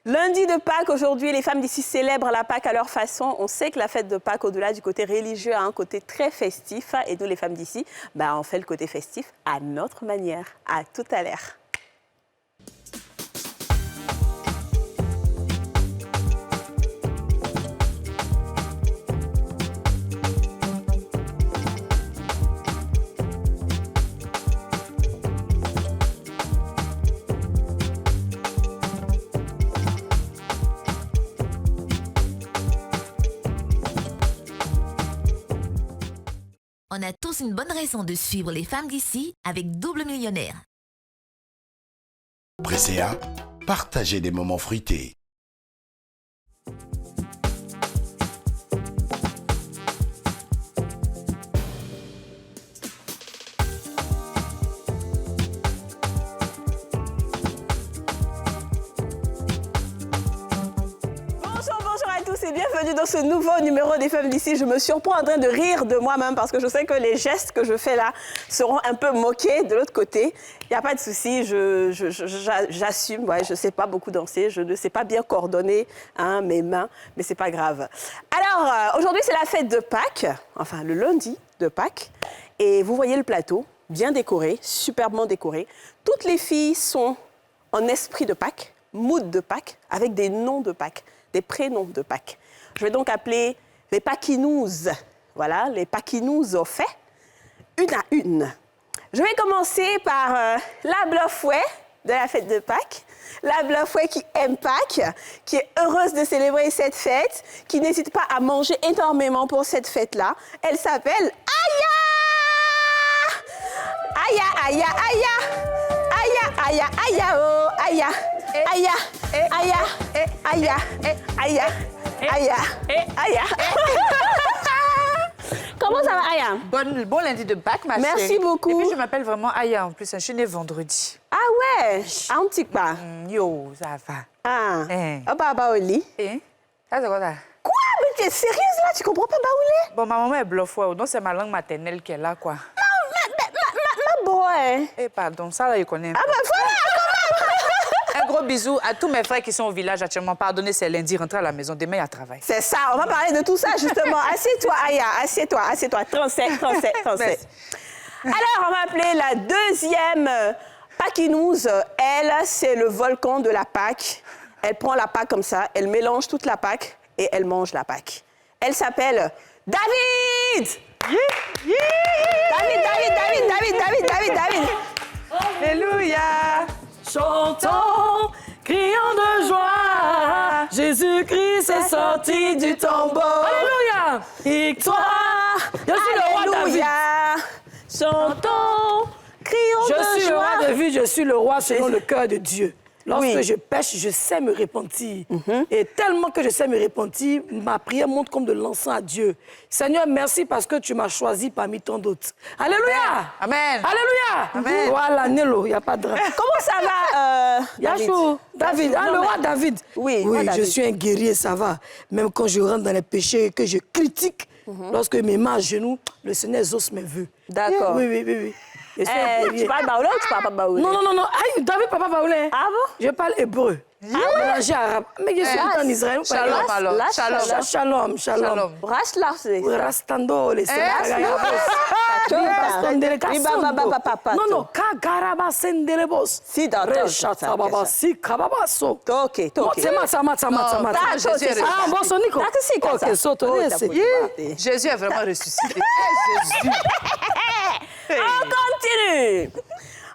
Lundi de Pâques, aujourd'hui, les femmes d'ici célèbrent la Pâques à leur façon. On sait que la fête de Pâques, au-delà du côté religieux, a un côté très festif. Et nous, les femmes d'ici, on fait le côté festif à notre manière. À tout à l'heure. On a tous une bonne raison de suivre les femmes d'ici avec Double Millionnaire. Presséa, partagez des moments fruités. Et bienvenue dans ce nouveau numéro des femmes d'ici. Je me surprends en train de rire de moi-même parce que je sais que les gestes que je fais là seront un peu moqués de l'autre côté. Il n'y a pas de souci, j'assume. Ouais, je ne sais pas beaucoup danser, je ne sais pas bien coordonner mes mains, mais ce n'est pas grave. Alors, aujourd'hui, c'est la fête de Pâques, enfin le lundi de Pâques. Et vous voyez le plateau, bien décoré, superbement décoré. Toutes les filles sont en esprit de Pâques, mood de Pâques, avec des noms de Pâques. Des prénoms de Pâques. Je vais donc appeler les Paquinouses. Voilà, les Paquinouses au fait, une à une. Je vais commencer par la Bluffouet de la fête de Pâques. La Bluffouet qui aime Pâques, qui est heureuse de célébrer cette fête, qui n'hésite pas à manger énormément pour cette fête-là. Elle s'appelle Aya! Aya, Aya, Aya! Aya, Aya, Aya, oh, Aya! Aya, Aya, Aya, Aya, Aya, Aya. Comment ça va, Aya? Bon lundi de Pâques, ma chérie. Merci beaucoup. Et puis, je m'appelle vraiment Aya, en plus. Je suis née vendredi. Ah ouais? Un petit pas. Yo, ça va. Ah. Eh. Oh, bah, Oli. Eh? Ça, c'est quoi ça? Quoi? Mais tu es sérieuse, là? Tu comprends pas baoulé? Bon, ma maman est Bluffouet, donc c'est ma langue maternelle qu'elle a, quoi. Ma boy. Eh, pardon, ça, là, je connais. Ah, bah, voilà! Un gros bisou à tous mes frères qui sont au village actuellement. Pardonnez, c'est lundi, rentrez à la maison. Demain, il y a travail. C'est ça, on va parler de tout ça, justement. Assieds-toi, Aya, assieds-toi. 37. Alors, on va appeler la deuxième Paquinouse. Elle, c'est le volcan de la Pâque. Elle prend la Pâque comme ça, elle mélange toute la Pâque et elle mange la Pâque. Elle s'appelle David! David! Alléluia! Chantons, crions de joie, Jésus-Christ est sorti du tombeau. Alléluia! Victoire, je suis le roi David. Chantons, crions de joie. Je suis le roi David, je suis le roi selon le cœur de Dieu. Lorsque je pêche, je sais me repentir. Et tellement que je sais me repentir, ma prière monte comme de l'encens à Dieu. Seigneur, merci parce que tu m'as choisi parmi tant d'autres. Alléluia! Amen! Alléluia! Amen! Voilà, Nélo, il n'y a pas de drame. Comment ça va, Yachou, David, le roi David. Oui, je suis un guerrier, ça va. Même quand je rentre dans les péchés et que je critique, lorsque mes mains à genoux, le Seigneur exauce mes vœux. D'accord. Oui. Tu parles baoulé ou tu parles pas baoulé? Non. Aïe, David, papa baoulé. Ah bon? Je parle hébreu. Mélangé arabe. Mais je suis en Israël. Shalom, alors. Shalom. Rastando, les Non, Kagaraba Senderebos. Si, d'accord. Si, Kababaso. Ok. Ah, bon, Sonico. Ok, Jésus est vraiment ressuscité. Jésus. On continue.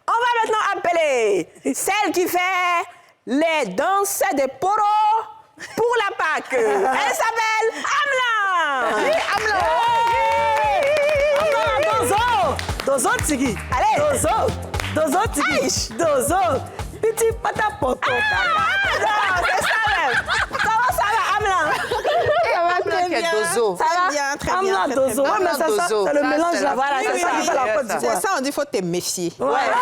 On va maintenant appeler celle qui fait les danses des poros pour la Pâque. Elle s'appelle Amla. Amla, Dozo, Tigui. Allez. Dozo, Tigui. Dozo. Petit patapoto. C'est ça même. Comment ça va, Amla? Dozo. Ça va bien, très bien. Amla, Dozo. Ouais, mais c'est le mélange là. Voilà, c'est ça qui fait la Côte d'Ivoire. C'est ça, on dit qu'il faut te méfier. Voilà.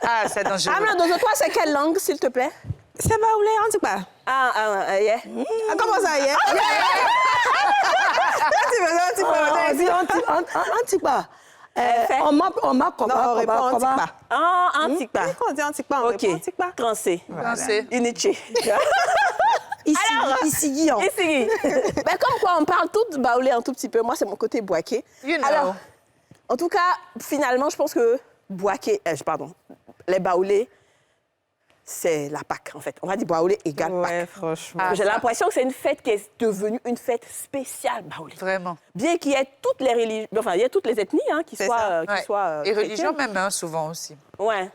Ah, c'est dangereux. Amla, Dozo, toi, c'est quelle langue, s'il te plaît? C'est baoulé, on dit pas. Yeah. Comment ça, yeah? Antipa. On m'a Non, on répond antikpa. Ah, antikpa. On dit antikpa, on OK. répond antikpa. Trancé. Pensez. Iniché. ici, Guillaume. Ici. Ben, comme quoi, on parle tout baoulé un tout petit peu. Moi, c'est mon côté boaké. You know. Alors, en tout cas, finalement, je pense que boaké, les baoulés, c'est la Pâque, en fait. On va dire baoulé égale Ouais, Pâque. franchement. J'ai l'impression que c'est une fête qui est devenue une fête spéciale baoulé. Vraiment. Bien qu'il y ait toutes les religions, enfin, il y a toutes les ethnies qui C'est soient, ça. Ouais. Et religion même, hein, souvent aussi. Ouais.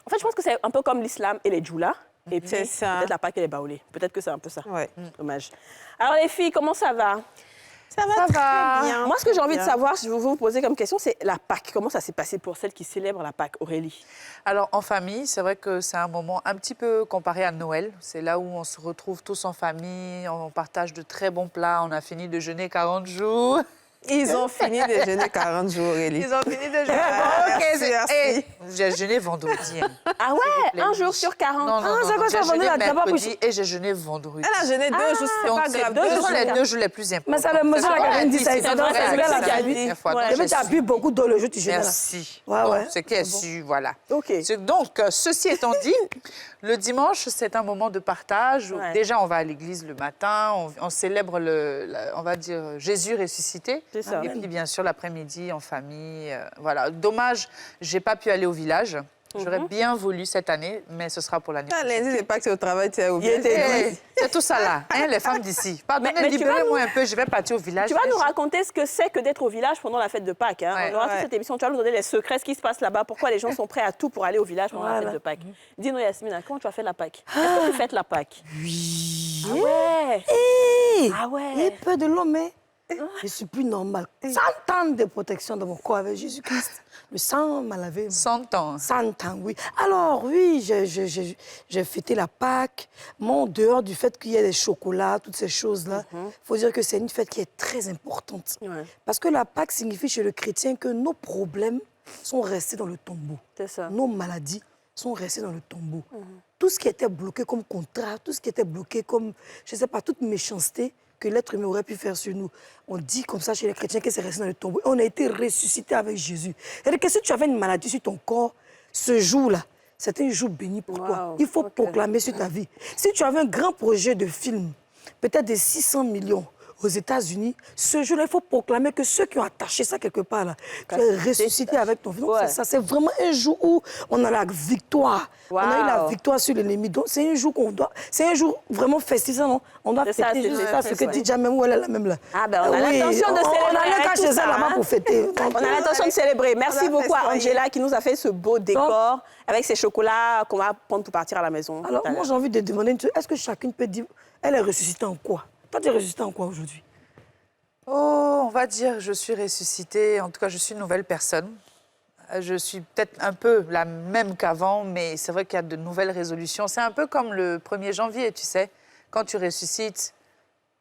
En fait, je pense que c'est un peu comme l'islam et les djoulas. Et puis, C'est ça. peut-être la Pâque et les baoulés. Peut-être que c'est un peu ça. Ouais. Dommage. Alors, les filles, comment ça va? Ça va très bien. Moi, ce que j'ai envie de Bien. savoir, je vais vous poser comme question, c'est la Pâque. Comment ça s'est passé pour celles qui célèbrent la Pâque, Aurélie? Alors, en famille, c'est vrai que c'est un moment un petit peu comparé à Noël. C'est là où on se retrouve tous en famille, on partage de très bons plats, on a fini de jeûner 40 jours. Ils ont fini de jeûner 40 jours, Aurélie. Ils ont fini de jeûner. Ah, Ok, merci, merci. hey, j'ai jeûné vendredi. hein. Ah ouais? plaît. Un jour sur 40? Non, non, non, c'est non, quoi ça, j'ai jeûné vendredi, t'as pas mercredi et j'ai jeûné vendredi. Elle a jeûné 2 jours, c'est Donc, pas c'est grave. 2 2 jours, jours. les 2 jours les plus importants. Mais ça, le monsieur, C'est la ce qu'on a Karine dit dit, ça. c'est Ça vrai, doit c'est c'est vrai, la c'est Karine. la dernière fois. Ouais. Donc, Et puis, j'ai tu as su. bu beaucoup d'eau le jour, tu jeûnes là. Merci. Ouais, Donc, ouais. ce qui est su, voilà. OK. Donc, ceci étant dit, le dimanche, c'est un moment de partage. Où Ouais. déjà, on va à l'église le matin, on célèbre, on va dire, Jésus ressuscité. C'est ça. Et puis, bien sûr, l'après-midi, en famille. Voilà. Dommage, j'ai pas pu aller au village. J'aurais bien voulu cette année, mais ce sera pour l'année Ah, prochaine. lundi, c'est pas que c'est au travail, tu es au Il était- village. C'est tout ça là, hein, les femmes d'ici. Pardonnez, Mais tu vas libérez-moi un peu, je vais partir au village. Tu vas nous raconter ce que c'est que d'être au village pendant la fête de Pâques. Hein? Ouais. On aura toute Ouais. cette émission. Tu vas nous donner les secrets, ce qui se passe là-bas, pourquoi les gens sont prêts à tout pour aller au village pendant la Voilà. fête de Pâques. Dis-nous, Yasmina, comment tu as fait la Pâques? Est-ce que tu fêtes la Pâques? Oui. Ah ouais? Hey, Ah ouais. il y a peu de l'homme, mais je suis plus normale. 100 ans de protection dans mon corps avec Jésus-Christ. Le sang m'a lavé. 100 ans. 100 ans, oui. Alors, oui, j'ai fêté la Pâques. Mon dehors du fait qu'il y ait des chocolats, toutes ces choses-là, il faut dire que c'est une fête qui est très importante. Ouais. Parce que la Pâques signifie chez le chrétien que nos problèmes sont restés dans le tombeau. C'est ça. Nos maladies sont restés dans le tombeau. Tout ce qui était bloqué comme contrat, tout ce qui était bloqué comme, je ne sais pas, toute méchanceté que l'être humain aurait pu faire sur nous. On dit comme ça chez les chrétiens que c'est resté dans le tombeau. On a été ressuscité avec Jésus. C'est-à-dire que si tu avais une maladie sur ton corps, ce jour-là, c'est un jour béni pour toi. Wow, Il faut ok. proclamer sur ta vie. Si tu avais un grand projet de film, peut-être de 600 millions, aux États-Unis, ce jour-là, il faut proclamer que ceux qui ont attaché ça quelque part, là, tu es ressuscité avec ton vie. Donc, Ouais. c'est ça, c'est vraiment un jour où on a la victoire. On a eu la Wow. victoire sur l'ennemi. Donc, c'est un jour qu'on doit... C'est un jour vraiment festif, ça, non? On doit C'est ça, fêter c'est juste vrai, ça, c'est ce que vrai. dit Jamel, où elle est là même là. Ah ben, on a Oui, l'intention de on célébrer a le avec cas tout chez ça, elle là-bas hein. pour fêter. Donc, On a l'intention de célébrer. Merci va beaucoup à festoyer. Angela qui nous a fait ce beau décor avec ces chocolats qu'on va prendre pour partir à la maison. Alors, tout à moi, l'heure. j'ai envie de demander, est-ce que chacune peut dire, elle est ressuscitée en quoi? Toi, tu es ressuscitée en quoi aujourd'hui? Oh, on va dire, je suis ressuscitée. En tout cas, je suis une nouvelle personne. Je suis peut-être un peu la même qu'avant, mais c'est vrai qu'il y a de nouvelles résolutions. C'est un peu comme le 1er janvier, tu sais. Quand tu ressuscites,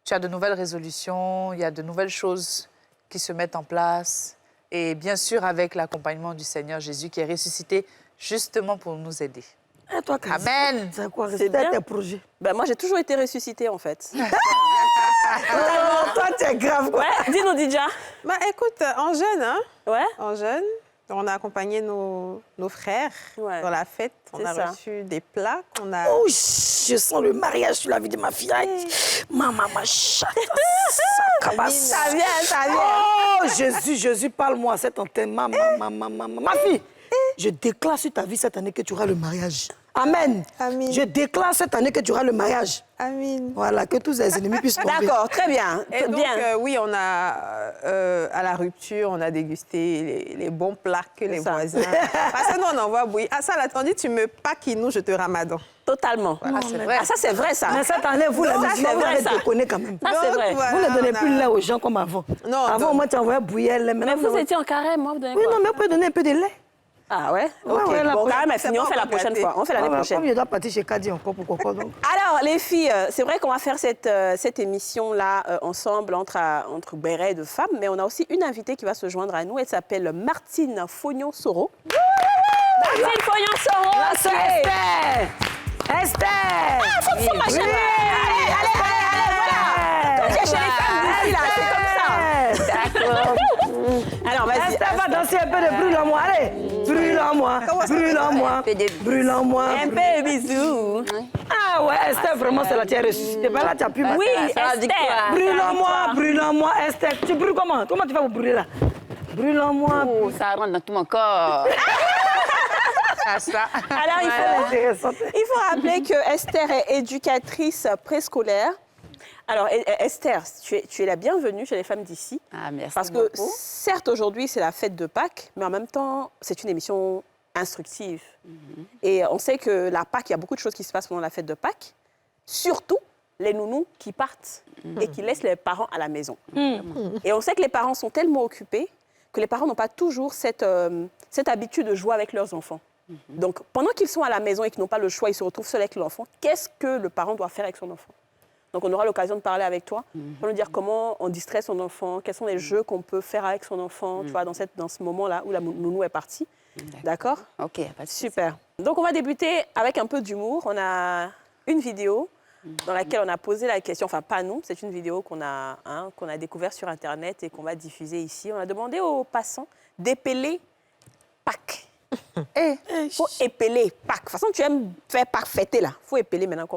tu as de nouvelles résolutions, il y a de nouvelles choses qui se mettent en place. Et bien sûr, avec l'accompagnement du Seigneur Jésus qui est ressuscité justement pour nous aider. Et toi, Kazi, Amen. c'est quoi? C'est Ressusciter bien. tes projets. Ben, moi, j'ai toujours été ressuscitée, en fait. Oh, toi, tu es grave, quoi. Ouais, dis-nous, Didja. Bah écoute, en jeune, hein, Ouais? en jeune, on a accompagné nos frères Ouais. dans la fête. On C'est a ça. reçu des plats qu'on a... Oh, je sens le mariage sur la vie de ma fille. Maman, ma chatte. Ça vient, ça vient. Oh, Jésus, Jésus, parle-moi à cette antenne. Ma fille, je déclare sur ta vie cette année que tu auras le mariage. Amen. Amen. Je déclare cette année que tu auras le mariage. Amin. Voilà, que tous les ennemis puissent tomber. D'accord, très bien. Et donc, bien. oui, on a, à la rupture, on a dégusté les bons plats que les ça. voisins... Parce que nous, on envoie bouillir. Ah, ça, là, on dit, tu me paquines, je te ramadan. Totalement. Ah, c'est vrai. Ah, ça, c'est vrai, ça. Mais cette année, vous, les Ça, musulmans, c'est vous vrai, allez ça. déconner quand même. Ça, c'est Donc, vrai. voilà, Vous ne donnez on a- plus de lait aux gens comme avant. Non, Avant, donc- moi, tu envoyais bouillir le lait. Mais Maintenant, vous étiez en carême, moi, vous donnez Oui, quoi? non, mais on peut donner un peu de lait. Ah ouais? Ouais, Ok. ouais, la Bon, prochaine- carême est fini, c'est on pas fait la encore prochaine gâté. fois. On fait l'année Comme prochaine. je dois partir chez Kadi encore, pourquoi pas donc. Alors, les filles, c'est vrai qu'on va faire cette émission-là ensemble entre bérets de femmes, mais on a aussi une invitée qui va se joindre à nous. Elle s'appelle Martine Fognon-Soro. Martine Fognon-Soro! C'est Esther! Esther! Ah, faut ma chérie! Allez, voilà! Quand tu es chez les femmes d'ici, là, c'est comme ça. D'accord. Alors, vas-y. Esther va danser un peu de brûle en moi. Allez, brûle en moi, brûle en moi, brûle en moi. Un peu bisous. Ah ouais, Esther, vraiment, c'est la tienne ressuscitée. Ben là, tu as pu... Oui, Esther. Brûle en moi, Esther. Tu brûles comment? Comment tu vas vous brûler là? Brûle en moi. Oh, ça rentre dans tout mon corps. Alors, il faut rappeler que Esther est éducatrice préscolaire. Alors, Esther, tu es la bienvenue chez les femmes d'ici. Ah, merci Parce que, beaucoup. certes, aujourd'hui, c'est la fête de Pâques, mais en même temps, c'est une émission instructive. Et on sait que la Pâques, il y a beaucoup de choses qui se passent pendant la fête de Pâques. Surtout les nounous qui partent et qui laissent les parents à la maison. Et on sait que les parents sont tellement occupés que les parents n'ont pas toujours cette habitude de jouer avec leurs enfants. Donc, pendant qu'ils sont à la maison et qu'ils n'ont pas le choix, ils se retrouvent seuls avec l'enfant, qu'est-ce que le parent doit faire avec son enfant? Donc, on aura l'occasion de parler avec toi pour nous dire comment on distrait son enfant, quels sont les jeux qu'on peut faire avec son enfant, tu vois, dans ce moment-là où la nounou est partie. D'accord? OK, pas de souci. Super. Donc, on va débuter avec un peu d'humour. On a une vidéo dans laquelle on a posé la question, enfin, pas nous, c'est une vidéo qu'on a découverte sur Internet et qu'on va diffuser ici. On a demandé aux passants d'épeler Pâques. Il faut épeler Pâques. De toute façon, tu aimes faire Pâques fêter, là. Il faut épeler maintenant.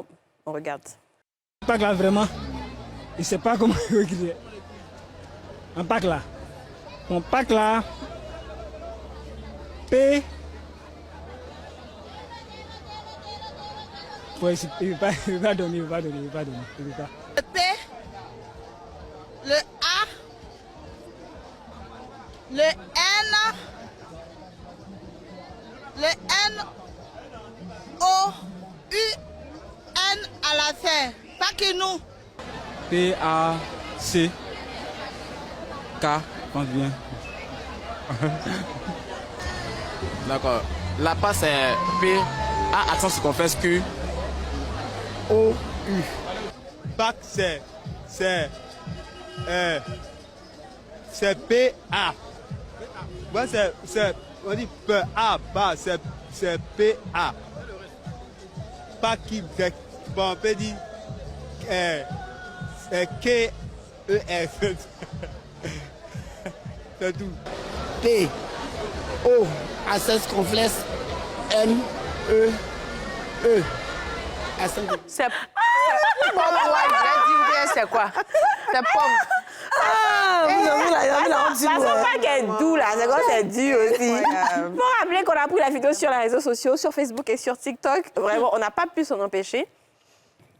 On regarde. Pâques là, vraiment, je ne sais pas comment écrire. Un Pâques là. Mon Pâques là, P. Ouais, il va donner. Le P, le A, le N, le N, O, U, N à la fin. Pas que nous. P, A, C, K, pense bien. D'accord. La passe c'est P, A, accent circonflexe Q, O, U. Pâques, c'est P, A. Ouais, on dit P, A, pas, c'est P, A. Pas qui, bon, on peut dire K, E, S. C'est tout. P, O, accent circonflexe N, E, E. C'est pomme, ouais, c'est quoi? C'est pomme. Ah, vous avez la honte sur Ça vous, sent hein. pas qu'elle est doux, là. C'est quoi, c'est dur aussi. Il faut rappeler qu'on a pris la vidéo sur les réseaux sociaux, sur Facebook et sur TikTok. Vraiment, on n'a pas pu s'en empêcher.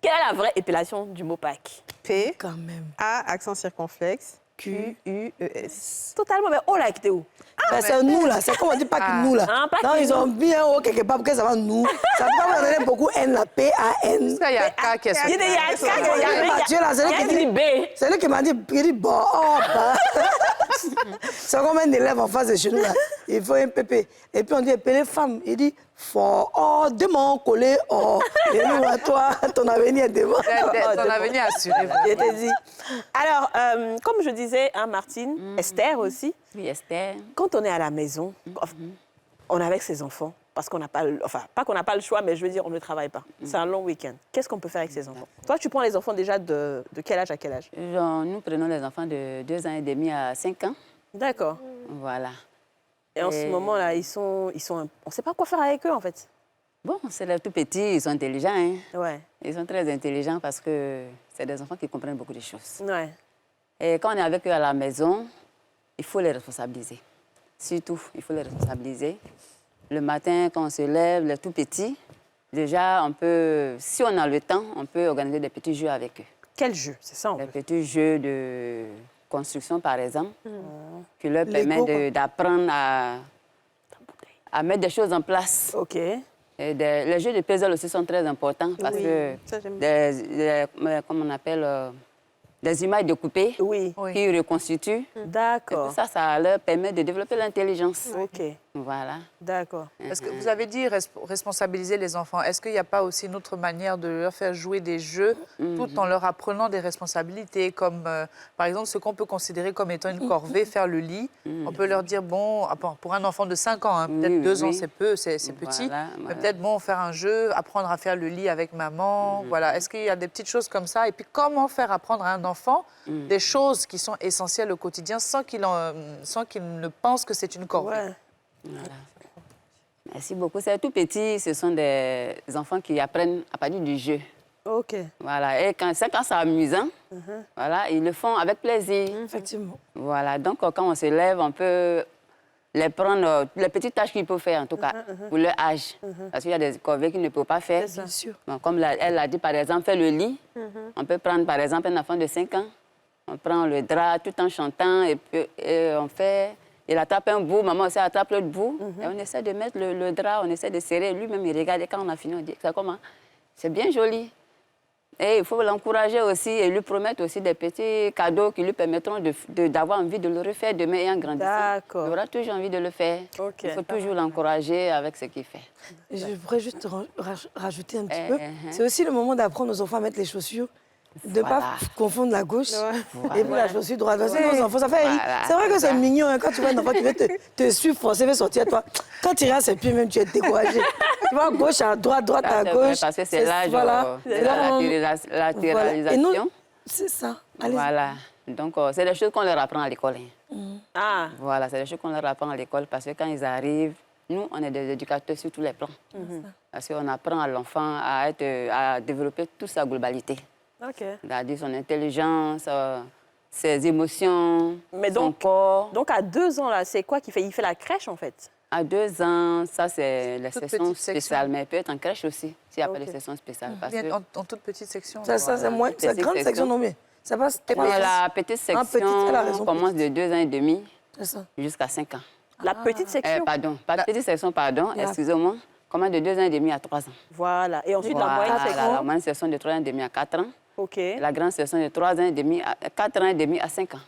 Quelle est la vraie épellation du mot Pâques? P, Quand même. A, accent circonflexe, Q, U, E, S. Totalement, mais oh là, Kétéo. Ben, c'est nous là, c'est comme on dit pas que nous là. Ah, pas Non, que ils ont bien haut quelque part pour que ça va nous. Ça peut pas me donner beaucoup N là, P-A-N. Il y a K qui est Il y a Mathieu là, c'est lui qui dit B. C'est lui qui m'a dit, il dit bon, oh, bah. C'est comme un élève en face de chez nous là. Il faut un pépé. Et puis on dit, épeler femme. Il dit, fort, oh, démon, collé, oh. Et nous, à toi, ton avenir est devant. Ton avenir assuré. Je t'ai dit. Alors, comme je disais, hein, Martine, Esther aussi, Oui, Esther. quand on est à la maison, on est avec ses enfants, parce qu'on n'a pas, pas qu'on n'a pas le choix, mais je veux dire, on ne travaille pas. C'est un long week-end. Qu'est-ce qu'on peut faire avec ses enfants? Toi, tu prends les enfants déjà de quel âge à quel âge? Genre, nous prenons les enfants de 2 ans et demi à 5 ans. D'accord. Voilà. Et en ce moment-là, on ne sait pas quoi faire avec eux, en fait. Bon, c'est les tout petits, ils sont intelligents. Hein. Ouais. Ils sont très intelligents parce que c'est des enfants qui comprennent beaucoup de choses. Ouais. Et quand on est avec eux à la maison, il faut les responsabiliser. Surtout, il faut les responsabiliser. Le matin, quand on se lève, les tout petits, déjà, on peut, si on a le temps, on peut organiser des petits jeux avec eux. Quel jeu? C'est ça, en Des fait. petits jeux de construction, par exemple, qui leur Lego, permettent d'apprendre à mettre des choses en place. OK. Et les jeux de puzzle aussi sont très importants parce que ça, j'aime comme on appelle, des images découpées Oui. qui reconstituent. Et D'accord. tout ça, ça leur permet de développer l'intelligence. OK. Voilà. D'accord. Parce que vous avez dit responsabiliser les enfants. Est-ce qu'il n'y a pas aussi une autre manière de leur faire jouer des jeux tout en leur apprenant des responsabilités, comme par exemple ce qu'on peut considérer comme étant une corvée, faire le lit. On peut leur dire, bon, pour un enfant de 5 ans, hein, peut-être 2 ans c'est peu, c'est petit, mais peut-être bon, faire un jeu, apprendre à faire le lit avec maman. Voilà. Est-ce qu'il y a des petites choses comme ça? Et puis comment faire apprendre à un enfant des choses qui sont essentielles au quotidien sans qu'il ne pense que c'est une corvée? Ouais. Voilà. Merci beaucoup. C'est tout petit, ce sont des enfants qui apprennent à partir du jeu. OK. Voilà. Et quand c'est amusant, voilà, ils le font avec plaisir. Effectivement. Voilà. Donc, quand on se lève, on peut les prendre, les petites tâches qu'ils peuvent faire, en tout cas, pour leur âge. Parce qu'il y a des corvées qu'ils ne peuvent pas faire. Bien sûr. Bon, comme elle l'a dit, par exemple, faire le lit. On peut prendre, par exemple, un enfant de 5 ans. On prend le drap tout en chantant et on fait... Il attrape un bout, maman aussi attrape l'autre bout. Et on essaie de mettre le drap, on essaie de serrer. Lui-même, il regarde et quand on a fini, on dit, c'est comment? C'est bien joli. Et il faut l'encourager aussi et lui promettre aussi des petits cadeaux qui lui permettront d'avoir envie de le refaire demain et en grandissant. D'accord. Il aura toujours envie de le faire. OK. Il faut toujours l'encourager avec ce qu'il fait. Je voudrais juste rajouter un petit peu. C'est aussi le moment d'apprendre aux enfants à mettre les chaussures. De ne pas confondre la gauche et puis la chaussure droite. Parce que nos enfants, ça fait rire. C'est vrai que c'est mignon hein, quand tu vois un enfant qui veut te suivre, forcer, veut sortir à toi. Quand tu iras à ses pieds, même tu es découragé. Tu vois, gauche à droite, droite à gauche. Parce que c'est l'âge de la latéralisation. Et nous, c'est ça. Allez. Voilà. Donc, c'est des choses qu'on leur apprend à l'école. Ah. Voilà, c'est des choses qu'on leur apprend à l'école parce que quand ils arrivent, nous, on est des éducateurs sur tous les plans. Parce qu'on apprend à l'enfant à développer toute sa globalité. OK. C'est-à-dire son intelligence, ses émotions, son corps. Donc, à 2 ans, là, c'est quoi qu'il fait? Il fait la crèche, en fait? À 2 ans, ça, c'est les Toute sessions petite section. spéciales, mais il peut être en crèche aussi, s'il n'y a pas de sessions spéciales. Parce que En toute petite section. Ça, c'est moins. C'est grande section, non, mais ça passe. la petite section commence de 2 ans et demi jusqu'à 5 ans. La petite section? Pardon, pas de petite section, pardon, excusez-moi. Commence de 2 ans et demi à 3 ans. Voilà. Et ensuite, la moyenne section? La moyenne section de 3 ans et demi à 4 ans. OK. Et la grande section de 3 ans et demi à 4 ans et demi à 5 ans.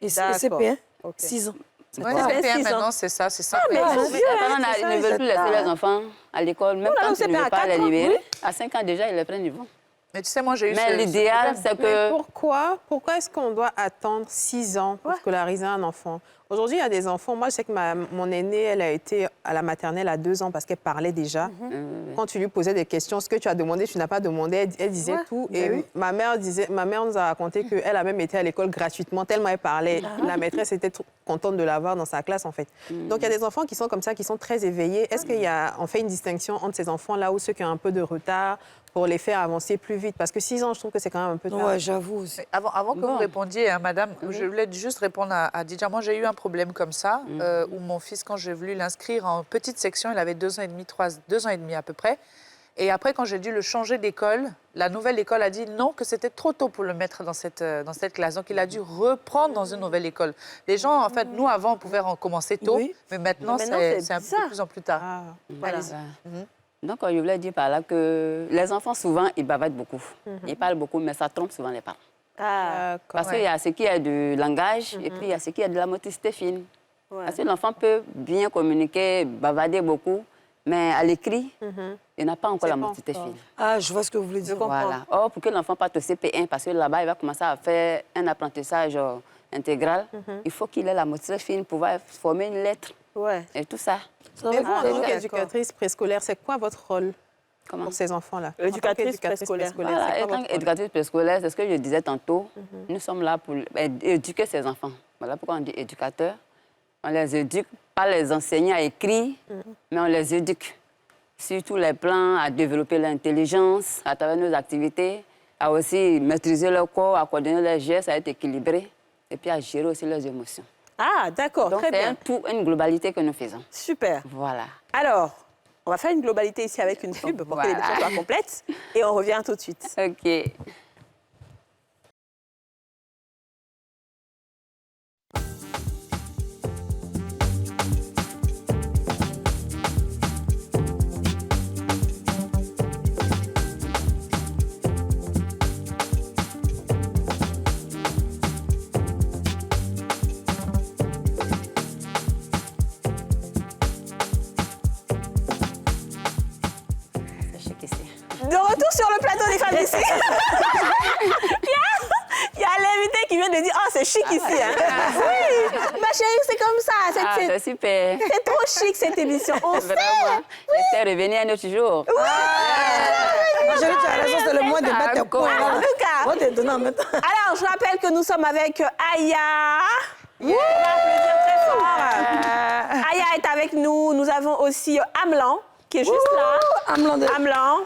Et c'est bien. OK. 6 ans. Oui, maintenant, c'est ça. C'est ça. Mais Les parents ne veulent plus laisser les enfants à l'école, même quand ils ne veulent pas les libérer. À 5 ans déjà, ils les prennent du vent. Mais tu sais, moi, j'ai eu Mais l'idéal, c'est que... Pourquoi est-ce qu'on doit attendre 6 ans pour scolariser un enfant? Aujourd'hui, il y a des enfants. Moi, je sais que mon aînée, elle a été à la maternelle à 2 ans parce qu'elle parlait déjà. Quand tu lui posais des questions, ce que tu as demandé, tu n'as pas demandé, elle disait tout. Et ma mère nous a raconté qu'elle a même été à l'école gratuitement, tellement elle parlait. La maîtresse était contente de l'avoir dans sa classe, en fait. Donc, il y a des enfants qui sont comme ça, qui sont très éveillés. Est-ce qu'on fait une distinction entre ces enfants-là ou ceux qui ont un peu de retard pour les faire avancer plus vite? Parce que 6 ans, je trouve que c'est quand même un peu tard. Ouais, j'avoue aussi. Avant que vous répondiez, hein, madame, je voulais juste répondre à Didja. Moi, j'ai eu un problème comme ça, où mon fils, quand j'ai voulu l'inscrire en petite section, il avait 2 ans et demi, 2 ans et demi à peu près. Et après, quand j'ai dû le changer d'école, la nouvelle école a dit non, que c'était trop tôt pour le mettre dans cette classe. Donc, il a dû reprendre dans une nouvelle école. Les gens, en fait, nous, avant, on pouvait commencer tôt, mais maintenant c'est un peu de plus en plus tard. Voilà. Donc, je voulais dire par là que les enfants, souvent, ils bavardent beaucoup. Ils parlent beaucoup, mais ça trompe souvent les parents. Parce qu'il y a ce qui est du langage et puis il y a ce qui est de la motricité fine. Parce que l'enfant peut bien communiquer, bavarder beaucoup, mais à l'écrit, il n'a pas encore la motricité fine. Ah, je vois ce que vous voulez dire. Voilà. Or, pour que l'enfant parte au CP1, parce que là-bas, il va commencer à faire un apprentissage intégral, il faut qu'il ait la motricité fine pour pouvoir former une lettre et tout ça. Mais vous, en tant qu'éducatrice préscolaire, c'est quoi votre rôle pour ces enfants-là? Éducatrice préscolaire. Voilà, étant éducatrice préscolaire, c'est ce que je disais tantôt. Nous sommes là pour éduquer ces enfants. Voilà pourquoi on dit éducateur. On les éduque, pas les enseigner à écrire, mais on les éduque sur tous les plans, à développer l'intelligence à travers nos activités, à aussi maîtriser leur corps, à coordonner leurs gestes, à être équilibrés, et puis à gérer aussi leurs émotions. Ah, d'accord, très bien. Donc, c'est une globalité que nous faisons. Super. Voilà. Alors, on va faire une globalité ici avec une pub pour que l'émission soit complète. Et on revient tout de suite. OK. sur le plateau des femmes d'ici. Il y a l'invité qui vient de dire, oh, c'est chic ici. Hein. Oui, ma chérie, c'est comme ça. C'est super. C'est trop chic, cette émission. On sait. J'espère revenir un autre jour. Ma chérie, tu as raison, c'est le moins de mettre tes points. En tout cas. On va te donner en même temps. Alors, je rappelle que nous sommes avec Aya. On va applaudir très fort. Aya est avec nous. Nous avons aussi Amlan, qui est juste là. Amlan,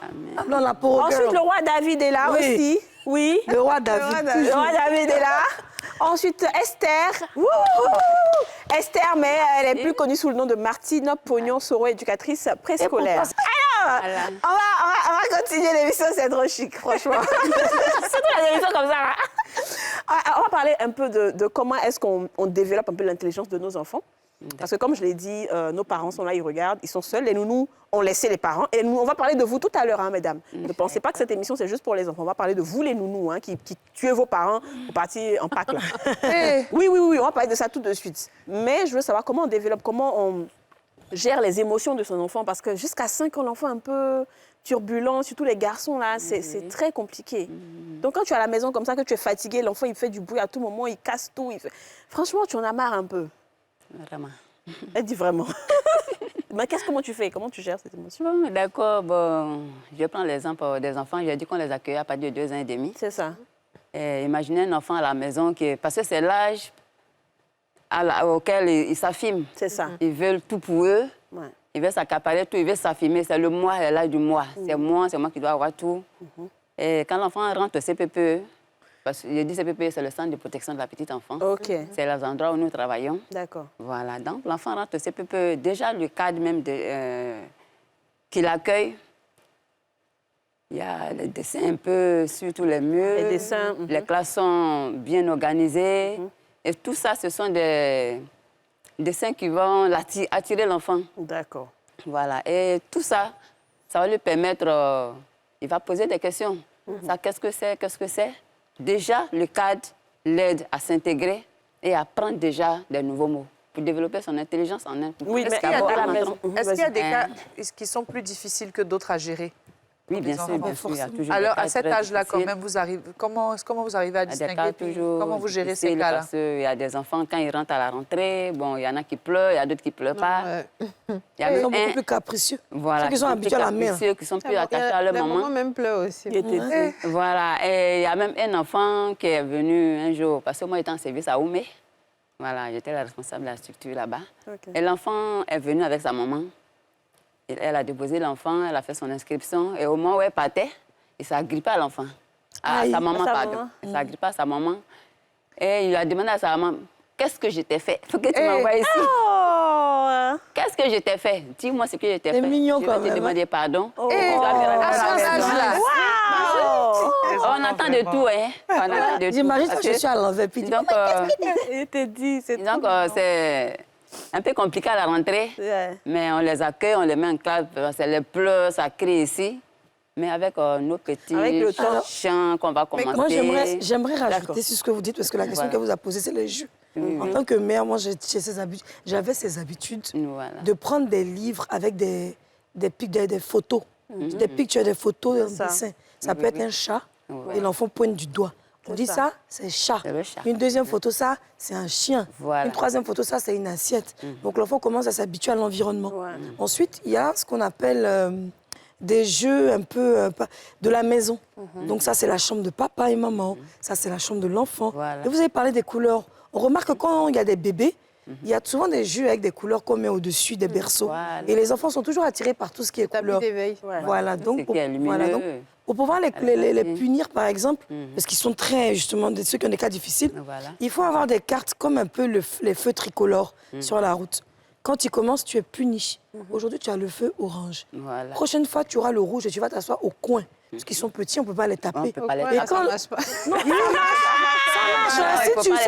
la pauvre. Ensuite, le roi David est là aussi. Oui. Le roi David. Le roi David est là. Ensuite, Esther. Esther, mais elle est plus connue sous le nom de Martine Pognon Soro, éducatrice préscolaire. Alors, on va continuer l'émission, c'est trop chic, franchement. Surtout la émission comme ça. Là. On va parler un peu de comment est-ce qu'on développe un peu l'intelligence de nos enfants. Parce que comme je l'ai dit, nos parents sont là, ils regardent, ils sont seuls. Les nounous ont laissé les parents. Et nous, on va parler de vous tout à l'heure, hein, mesdames. Ne pensez pas que cette émission, c'est juste pour les enfants. On va parler de vous, les nounous, hein, qui tuez vos parents pour partir en Pâques. Là. Oui, on va parler de ça tout de suite. Mais je veux savoir comment on développe, comment on gère les émotions de son enfant. Parce que jusqu'à 5 ans, l'enfant est un peu turbulent, surtout les garçons, là, c'est très compliqué. Donc quand tu es à la maison comme ça, que tu es fatigué, l'enfant, il fait du bruit à tout moment, il casse tout. Franchement, tu en as marre un peu. Vraiment. Elle dit vraiment. Mais comment tu fais? Comment tu gères cette émotion? Bon, d'accord, je prends l'exemple des enfants. J'ai dit qu'on les accueille à partir de 2 ans et demi. C'est ça. Et imaginez un enfant à la maison, parce que c'est l'âge auquel ils s'affirment. C'est ça. Ils veulent tout pour eux. Ouais. Ils veulent s'accaparer tout, ils veulent s'affirmer. C'est le moi, c'est l'âge du moi. C'est moi qui dois avoir tout. Et quand l'enfant rentre au CPPE, parce que je dis CPPE, c'est le centre de protection de la petite enfance. Okay. C'est les endroits où nous travaillons. D'accord. Voilà, donc l'enfant rentre au CPPE. Déjà, le cadre même qui l'accueille, il y a les dessins un peu sur tous les murs. Les dessins. Les classes sont bien organisées. Et tout ça, ce sont des dessins qui vont attirer l'enfant. D'accord. Voilà, et tout ça, ça va lui permettre... il va poser des questions. Ça, qu'est-ce que c'est? Déjà, le cadre l'aide à s'intégrer et à apprendre déjà des nouveaux mots pour développer son intelligence en un. Oui, mais est-ce qu'il y a des cas qui sont plus difficiles que d'autres à gérer? Oui, bien sûr, il y a toujours. Alors, à cet âge-là, quand même, comment vous arrivez à distinguer? Comment vous gérez ces cas-là? Parce qu'il y a des enfants, quand ils rentrent à la rentrée, bon, il y en a qui pleurent, il y a d'autres qui ne pleurent pas. Ils sont beaucoup plus capricieux. Voilà, ceux qui sont habitués à la mère. Qui sont plus attachés à leur maman. Les mamans même pleurent aussi. Voilà, et il y a même un enfant qui est venu un jour, parce que moi, j'étais en service à Oumé. Voilà, j'étais la responsable de la structure là-bas. Et l'enfant est venu avec sa maman. Elle a déposé l'enfant, elle a fait son inscription. Et au moment où elle partait, il s'est agrippé à l'enfant. À sa maman, pardon. Il s'est agrippé à sa maman. Et il a demandé à sa maman, qu'est-ce que je t'ai fait? Il faut que tu m'envoies ici. Qu'est-ce que je t'ai fait? Dis-moi ce que je t'ai fait. C'est mignon quand même. Je vais te demander pardon. À son âge-là. On attend de tout, hein. On attend de tout. J'imagine que je suis à l'envers. Puis donc, il te dit, c'est donc, c'est un peu compliqué à la rentrée, mais on les accueille, on les met en classe, c'est les pleurs, ça crie ici. Mais avec nos petits chants qu'on va commencer... Moi, j'aimerais rajouter sur ce que vous dites, parce que la question qu'elle vous a posée, c'est le jus. En tant que mère, moi, j'avais ces habitudes de prendre des livres avec des photos, des pictures, des photos, des dessins. Ça peut être un chat, et l'enfant pointe du doigt. On dit ça, c'est chat. Une deuxième photo, ça, c'est un chien. Une troisième photo, ça, c'est une assiette. Donc l'enfant commence à s'habituer à l'environnement. Ensuite, il y a ce qu'on appelle des jeux un peu de la maison. Donc ça, c'est la chambre de papa et maman. Ça, c'est la chambre de l'enfant. Et vous avez parlé des couleurs. On remarque que quand il y a des bébés, il y a souvent des jeux avec des couleurs qu'on met au-dessus des berceaux. Et les enfants sont toujours attirés par tout ce qui est couleur. Voilà, donc pour pouvoir les punir, par exemple, parce qu'ils sont très, justement, ceux qui ont des cas difficiles, il faut avoir des cartes comme un peu les feux tricolores sur la route. Quand tu commences, tu es puni. Aujourd'hui, tu as le feu orange. Prochaine fois, tu auras le rouge et tu vas t'asseoir au coin. Parce qu'ils sont petits, on ne peut pas les taper. On ne peut pas les taper. Ça ne marche pas. Non, ça marche. Si tu vas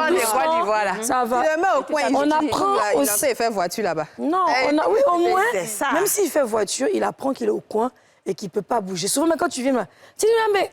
doucement, ça va. Il le met au coin, on apprend aussi. Il fait voiture là-bas. Non, oui, au moins, même s'il fait voiture, il apprend qu'il est au coin et qu'il ne peut pas bouger. Souvent, quand tu viens, tu dis, mais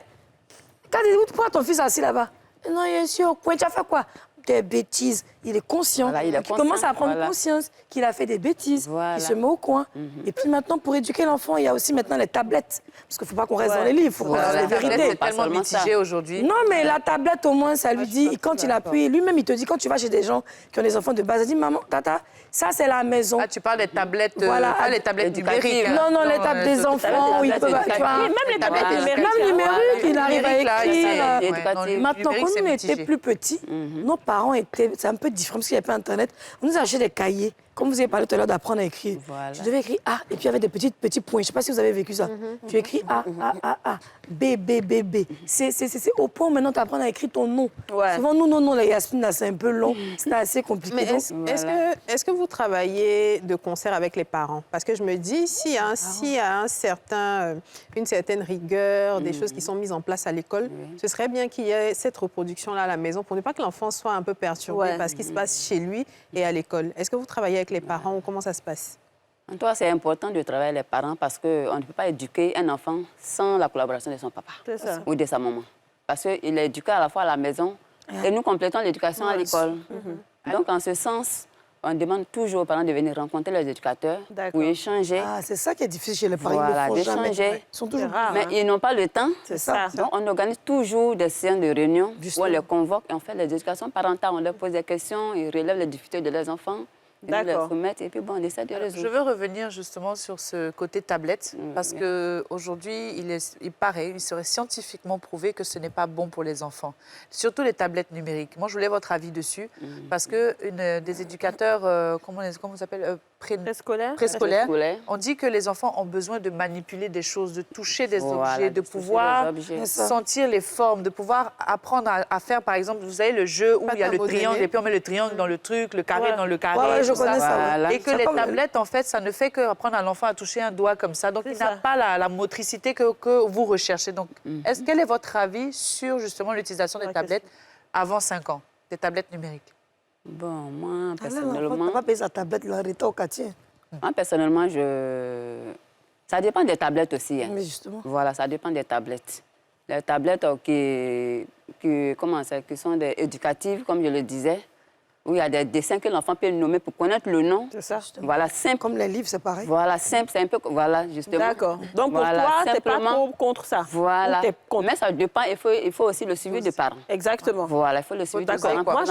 quand tu dis, pourquoi ton fils est assis là-bas? Non, il est assis au coin, tu as fait quoi? des bêtises, il est conscient. Voilà, il est Donc, conscient, commence à prendre voilà. conscience qu'il a fait des bêtises, Voilà. qu'il se met au coin. Et puis maintenant, pour éduquer l'enfant, il y a aussi maintenant les tablettes. Parce qu'il ne faut pas qu'on reste dans les livres, il faut qu'on Voilà, reste la les tablette, vérités. c'est pas tellement seulement mitigé ça. aujourd'hui. Non, mais la tablette, au moins, ça lui dit, quand il appuie, lui-même, il te dit, quand tu vas chez des gens qui ont des enfants de base, il dit, maman, tata, ça, c'est la maison. Ah, tu parles des tablettes, Voilà. pas les tablettes Éducatives. numériques. hein. Non, les tablettes des enfants, où ils peuvent... tu vois, Oui, même les tablettes Voilà. numériques. Même numérique, il arrive à Numérique, là, écrire. c'est éducatif. non, le Maintenant, numérique, quand c'est nous mitigé. étions plus petits, nos parents étaient... C'est un peu différent parce qu'il n'y avait pas Internet. On nous achetait des cahiers. Comme vous avez parlé tout à l'heure d'apprendre à écrire. Voilà. Je devais écrire A, et puis il y avait des petits points. Je ne sais pas si vous avez vécu ça. Tu écris A, A, B, B, B, B. C'est au point où maintenant tu apprends à écrire ton nom. Ouais. Souvent, nous, la Yasmine, là, c'est un peu long. C'était assez compliqué. Mais Donc, est-ce que vous travaillez de concert avec les parents? Parce que je me dis, s'il y a une certaine rigueur, des choses qui sont mises en place à l'école, ce serait bien qu'il y ait cette reproduction-là à la maison pour ne pas que l'enfant soit un peu perturbé par ce qui se passe chez lui et à l'école. Est-ce que vous travaillez avec les parents ou comment ça se passe? En tout cas, c'est important de travailler avec les parents parce qu'on ne peut pas éduquer un enfant sans la collaboration de son papa ou de sa maman. Parce qu'il est éduqué à la fois à la maison et nous complétons l'éducation à l'école. Donc, en ce sens, on demande toujours aux parents de venir rencontrer les éducateurs pour échanger. Ah, c'est ça qui est difficile chez les parents. Voilà, Ils ne le font jamais. d'échanger. Ils sont toujours... Mais ils n'ont pas le temps. C'est ça. Donc, on organise toujours des séances de réunion où on les convoque et on fait les éducations parentales. On leur pose des questions, ils relèvent les difficultés de leurs enfants. Ils nous les soumettent et puis bon, on essaie de résoudre. Je veux revenir justement sur ce côté tablette parce qu'aujourd'hui, il serait scientifiquement prouvé que ce n'est pas bon pour les enfants. Surtout les tablettes numériques. Moi, je voulais votre avis dessus parce que des éducateurs, comment ça s'appelle préscolaires, on dit que les enfants ont besoin de manipuler des choses, de toucher des objets, de pouvoir sentir les formes, de pouvoir apprendre à faire, par exemple, vous savez, le jeu où il y a le triangle et puis on met le triangle dans le truc, le carré dans le carré. Je connais ça. Et que les tablettes, en fait, ça ne fait qu'apprendre à l'enfant à toucher un doigt comme ça. Donc, il n'a pas la motricité que vous recherchez. Donc, quel est votre avis sur, justement, l'utilisation des tablettes avant 5 ans, des tablettes numériques? Bon, moi, personnellement... L'enfant ne peut pas payer sa tablette, l'arrêter au quartier. Moi, personnellement, ça dépend des tablettes aussi. Hein. Mais justement. Voilà, ça dépend des tablettes. Les tablettes qui sont éducatives, comme je le disais, où il y a des dessins que l'enfant peut nommer pour connaître le nom. C'est ça. Voilà, simple. Comme les livres, c'est pareil. Voilà, simple, c'est un peu... Voilà, justement. D'accord. Donc, pour Voilà, toi, tu n'es pas simplement. contre ça. Voilà. Ou t'es contre. Mais ça dépend, il faut aussi le suivi des parents. Exactement. Voilà, il faut le suivi des D'accord. parents.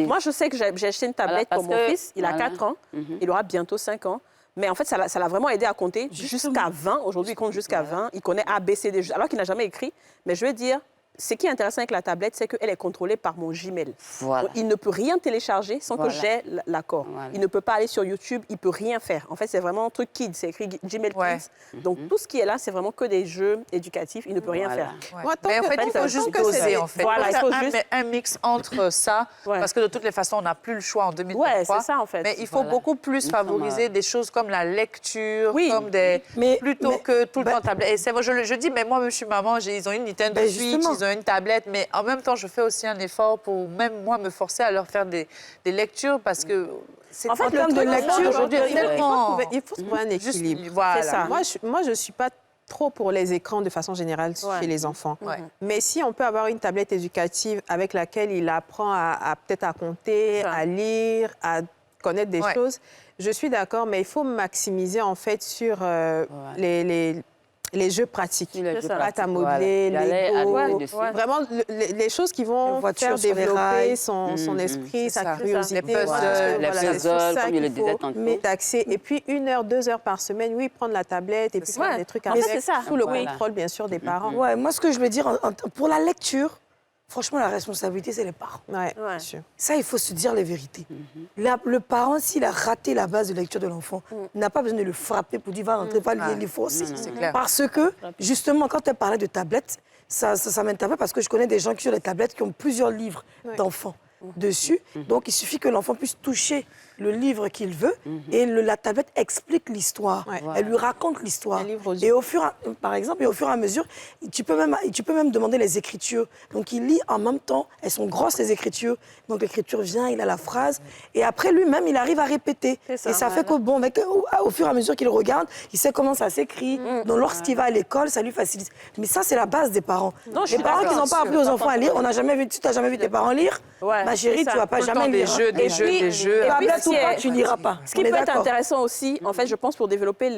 Moi, je sais que j'ai acheté une tablette Voilà, pour mon parce que- fils. Il a 4 ans. Il aura bientôt 5 ans. Mais en fait, ça l'a vraiment aidé à compter jusqu'à 20. Aujourd'hui, il compte jusqu'à 20. Il connaît A, B, C, D, alors qu'il n'a jamais écrit. Mais je veux dire, ce qui est intéressant avec la tablette, c'est qu'elle est contrôlée par mon Gmail. Voilà. Donc, il ne peut rien télécharger sans que j'ai l'accord. Voilà. Il ne peut pas aller sur YouTube, il ne peut rien faire. En fait, c'est vraiment un truc Kids, c'est écrit Gmail Kids. Donc, tout ce qui est là, c'est vraiment que des jeux éducatifs. Il ne peut rien faire. Moi, tant Mais en que- fait, tant il que- faut tant juste que c'est doser, des- en fait. Voilà, Il il faut faut faire juste- un mix entre ça, parce que de toutes les façons, on n'a plus le choix en 2023. Ouais, c'est ça, en fait. Mais il faut beaucoup plus favoriser des choses comme la lecture, comme plutôt que tout le temps tablette. Et c'est moi, je dis, mais moi, je suis maman, ils ont une Nintendo Switch, ils ont une tablette, mais en même temps, je fais aussi un effort pour même moi me forcer à leur faire des lectures parce que c'est En fait, le le de lecture aujourd'hui est tellement... il faut trouver un équilibre. Voilà. C'est ça. Moi, je ne suis pas trop pour les écrans de façon générale chez les enfants. Mais si on peut avoir une tablette éducative avec laquelle il apprend peut-être à compter, à lire, à connaître des choses, je suis d'accord, mais il faut maximiser en fait sur les jeux pratiques. Pâte à modeler, Lego. Vraiment, les choses qui vont faire développer son esprit, sa curiosité. Les puzzles, comme je le disais tantôt. D'accès. Et puis 1 heure, 2 heures par semaine, oui, prendre la tablette et puis faire des trucs avec. Sous le contrôle, bien sûr, des parents. Ouais, moi, ce que je veux dire, pour la lecture, franchement, la responsabilité, c'est les parents. Ouais, bien sûr. Ça, il faut se dire les vérités. Le parent, s'il a raté la base de lecture de l'enfant, n'a pas besoin de le frapper pour dire va rentrer, va lire les livres aussi. C'est clair. Parce que, justement, quand tu parlais de tablettes, ça m'interpelle parce que je connais des gens qui ont des tablettes qui ont plusieurs livres d'enfants dessus. Donc, il suffit que l'enfant puisse toucher le livre qu'il veut et la tablette explique l'histoire. Elle lui raconte l'histoire. Et par exemple, au fur et à mesure, tu peux même demander les écritures. Donc, il lit en même temps. Elles sont grosses, les écritures. Donc, l'écriture vient, il a la phrase. Et après, lui-même, il arrive à répéter. Et ça fait que, bon, au fur et à mesure qu'il regarde, il sait comment ça s'écrit. Donc, lorsqu'il va à l'école, ça lui facilite. Mais ça, c'est la base des parents. Les parents qui n'ont pas appris aux enfants à lire, tu n'as jamais vu tes parents lire, Ma chérie, tu ça. ne vas pas Tout le jamais temps, des lire. jeux, des jeux, des jeux. Et Pas puis, bête ou ce qui pas, est- tu n'iras pas. Ce qui On est peut être d'accord. intéressant aussi, en fait, je pense, pour développer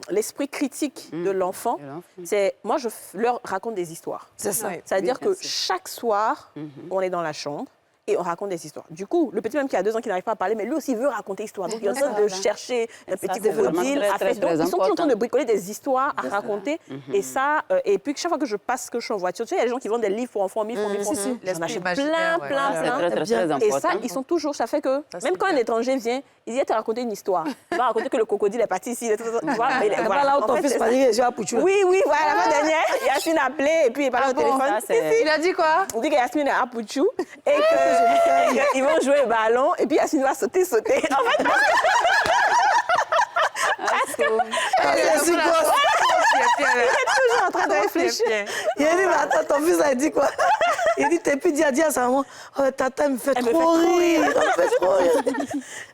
l'esprit critique de l'enfant, De l'enfant. c'est moi, je leur raconte des histoires. C'est ça. Ouais. C'est-à-dire Oui, bien que sûr. chaque soir, on est dans la chambre et on raconte des histoires. Du coup, le petit même qui a 2 ans qui n'arrive pas à parler, mais lui aussi veut raconter histoire. Donc, il est en train de chercher un Ça, petit c'est vraiment crocodile très, à très, faire. Donc, très ils sont toujours en train important. de bricoler des histoires à raconter. Et ça, et puis chaque fois que je passe, que je suis en voiture, tu sais, il y a des gens qui vendent des livres pour enfants, 1000 francs, 1000 francs. J'en L'esprit achète imaginaire, plein, ouais. plein, C'est plein. très, très, bien. très Et ça, important. ils sont toujours. Ça fait que, Ça, même c'est quand un bien. étranger vient, il dit, te raconter une histoire. Il va raconter que le crocodile est parti ici. Tu vois, mais C'est voilà. pas là où En ton fait, fils c'est m'a ça. dit que je vais à Pouchou. Oui, oui, voilà, la fois dernière, Yasmine a appelé et puis il parlait au téléphone. Ça, c'est- Il a dit quoi? On dit que Yasmine est à Pouchou et qu'ils vont jouer au ballon et puis Yasmine va sauter. En fait, C'est si grosse. elle est toujours en train de réfléchir. Il a dit, mais attends, ton fils a dit quoi? Il dit, t'es plus dit à sa maman, oh, tata, elle me fait Elle me trop fait trop rire. rire. Elle me fait trop rire.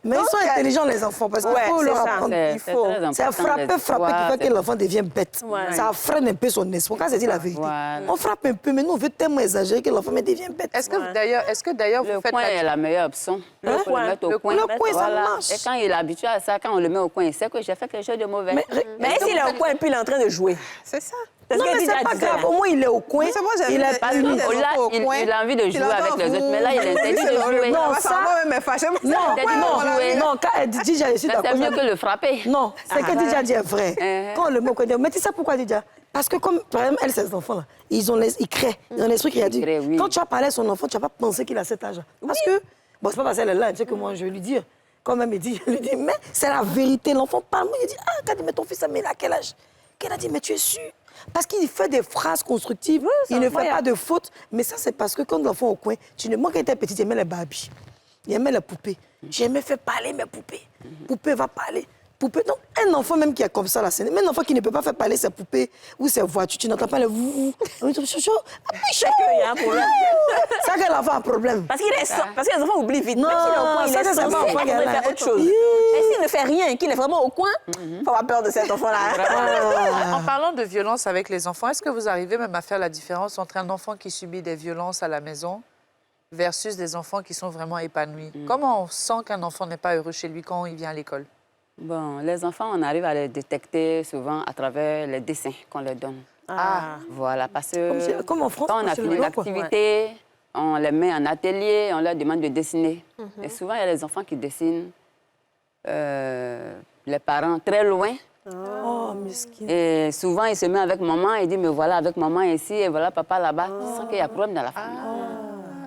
Mais ils sont intelligents, les enfants, parce qu'il Ouais, faut c'est leur ça. apprendre. Il faut. C'est à frapper qui fait que l'enfant devient bête. Ouais. Ça freine un peu son espoir. Quand c'est dit la vérité. Voilà. On frappe un peu, mais nous, on veut tellement exagérer que l'enfant devient bête. Est-ce que d'ailleurs, Le vous faites coin est la meilleure option. Il faut coin. le mettre au Le coin. coin, ça Voilà. marche. Et quand il est habitué à ça, quand on le met au coin, il sait que j'ai fait quelque chose de mauvais. Mais s'il est au coin et puis il est en train de jouer. C'est ça. Parce Non, qu'elle mais dit c'est pas déjà, grave. Au moins, il est au coin. C'est moi, j'ai Il vu est des- pas des uni. enfants Là, au il coin. a envie de jouer avec les autres, mais là, il est interdit de jouer. Non, Ça ça- va même fâcher. Non, Interdit de non, jouer. non, quand elle dit déjà, je suis Mais c'est d'accord. mieux que le frapper. Non, c'est que Didja dit est vrai. Quand on le met au coin, mais tu sais pourquoi Didja? Parce que comme, par exemple, elle, ces enfants-là, ils créent. Ils ont l'esprit créatif. créent, oui. Quand tu as parlé à son enfant, tu n'as pas pensé qu'il a cet âge. Parce que, bon, c'est pas parce qu'elle est là, tu sais que moi, je vais lui dire. Quand même, il dit, je lui dis, mais c'est la vérité. L'enfant parle, moi, il dit, ah, Kadi, mais ton fils, mais il a quel âge? Qu'elle a dit, mais tu es sûr? Parce qu'il fait des phrases constructives, il ne fait pas de fautes. Mais ça, c'est parce que quand l'enfant est au coin, moi, quand j'étais petite, j'aimais les Barbies. J'aimais les poupées. J'aimais faire parler mes poupées. Poupée va parler. Poupée. Donc, un enfant même qui est comme ça, là, c'est même un enfant qui ne peut pas faire parler ses poupées ou ses voitures, tu n'entends pas le vous. c'est qu'il y a un problème. C'est que l'enfant a un problème. Parce que les enfants oublient vite. Non, Même s'il est au coin, il ça, est c'est pas censé un enfant qui est là. faire autre chose. Et s'il ne fait rien, qu'il est vraiment au coin, il faut avoir peur de cet enfant-là. En parlant de violence avec les enfants, est-ce que vous arrivez même à faire la différence entre un enfant qui subit des violences à la maison versus des enfants qui sont vraiment épanouis? Comment on sent qu'un enfant n'est pas heureux chez lui quand il vient à l'école? Bon, les enfants, on arrive à les détecter souvent à travers les dessins qu'on leur donne. Ah. Voilà, parce que Comme en France, quand on a chez fini le blanc, quoi. l'activité, on les met en atelier, on leur demande de dessiner. Et souvent, il y a des enfants qui dessinent les parents très loin. Oh, mesquine. Et souvent, il se met avec maman et dit, mais voilà, avec maman ici, et voilà, papa là-bas. Tu sens qu'il y a problème dans la famille.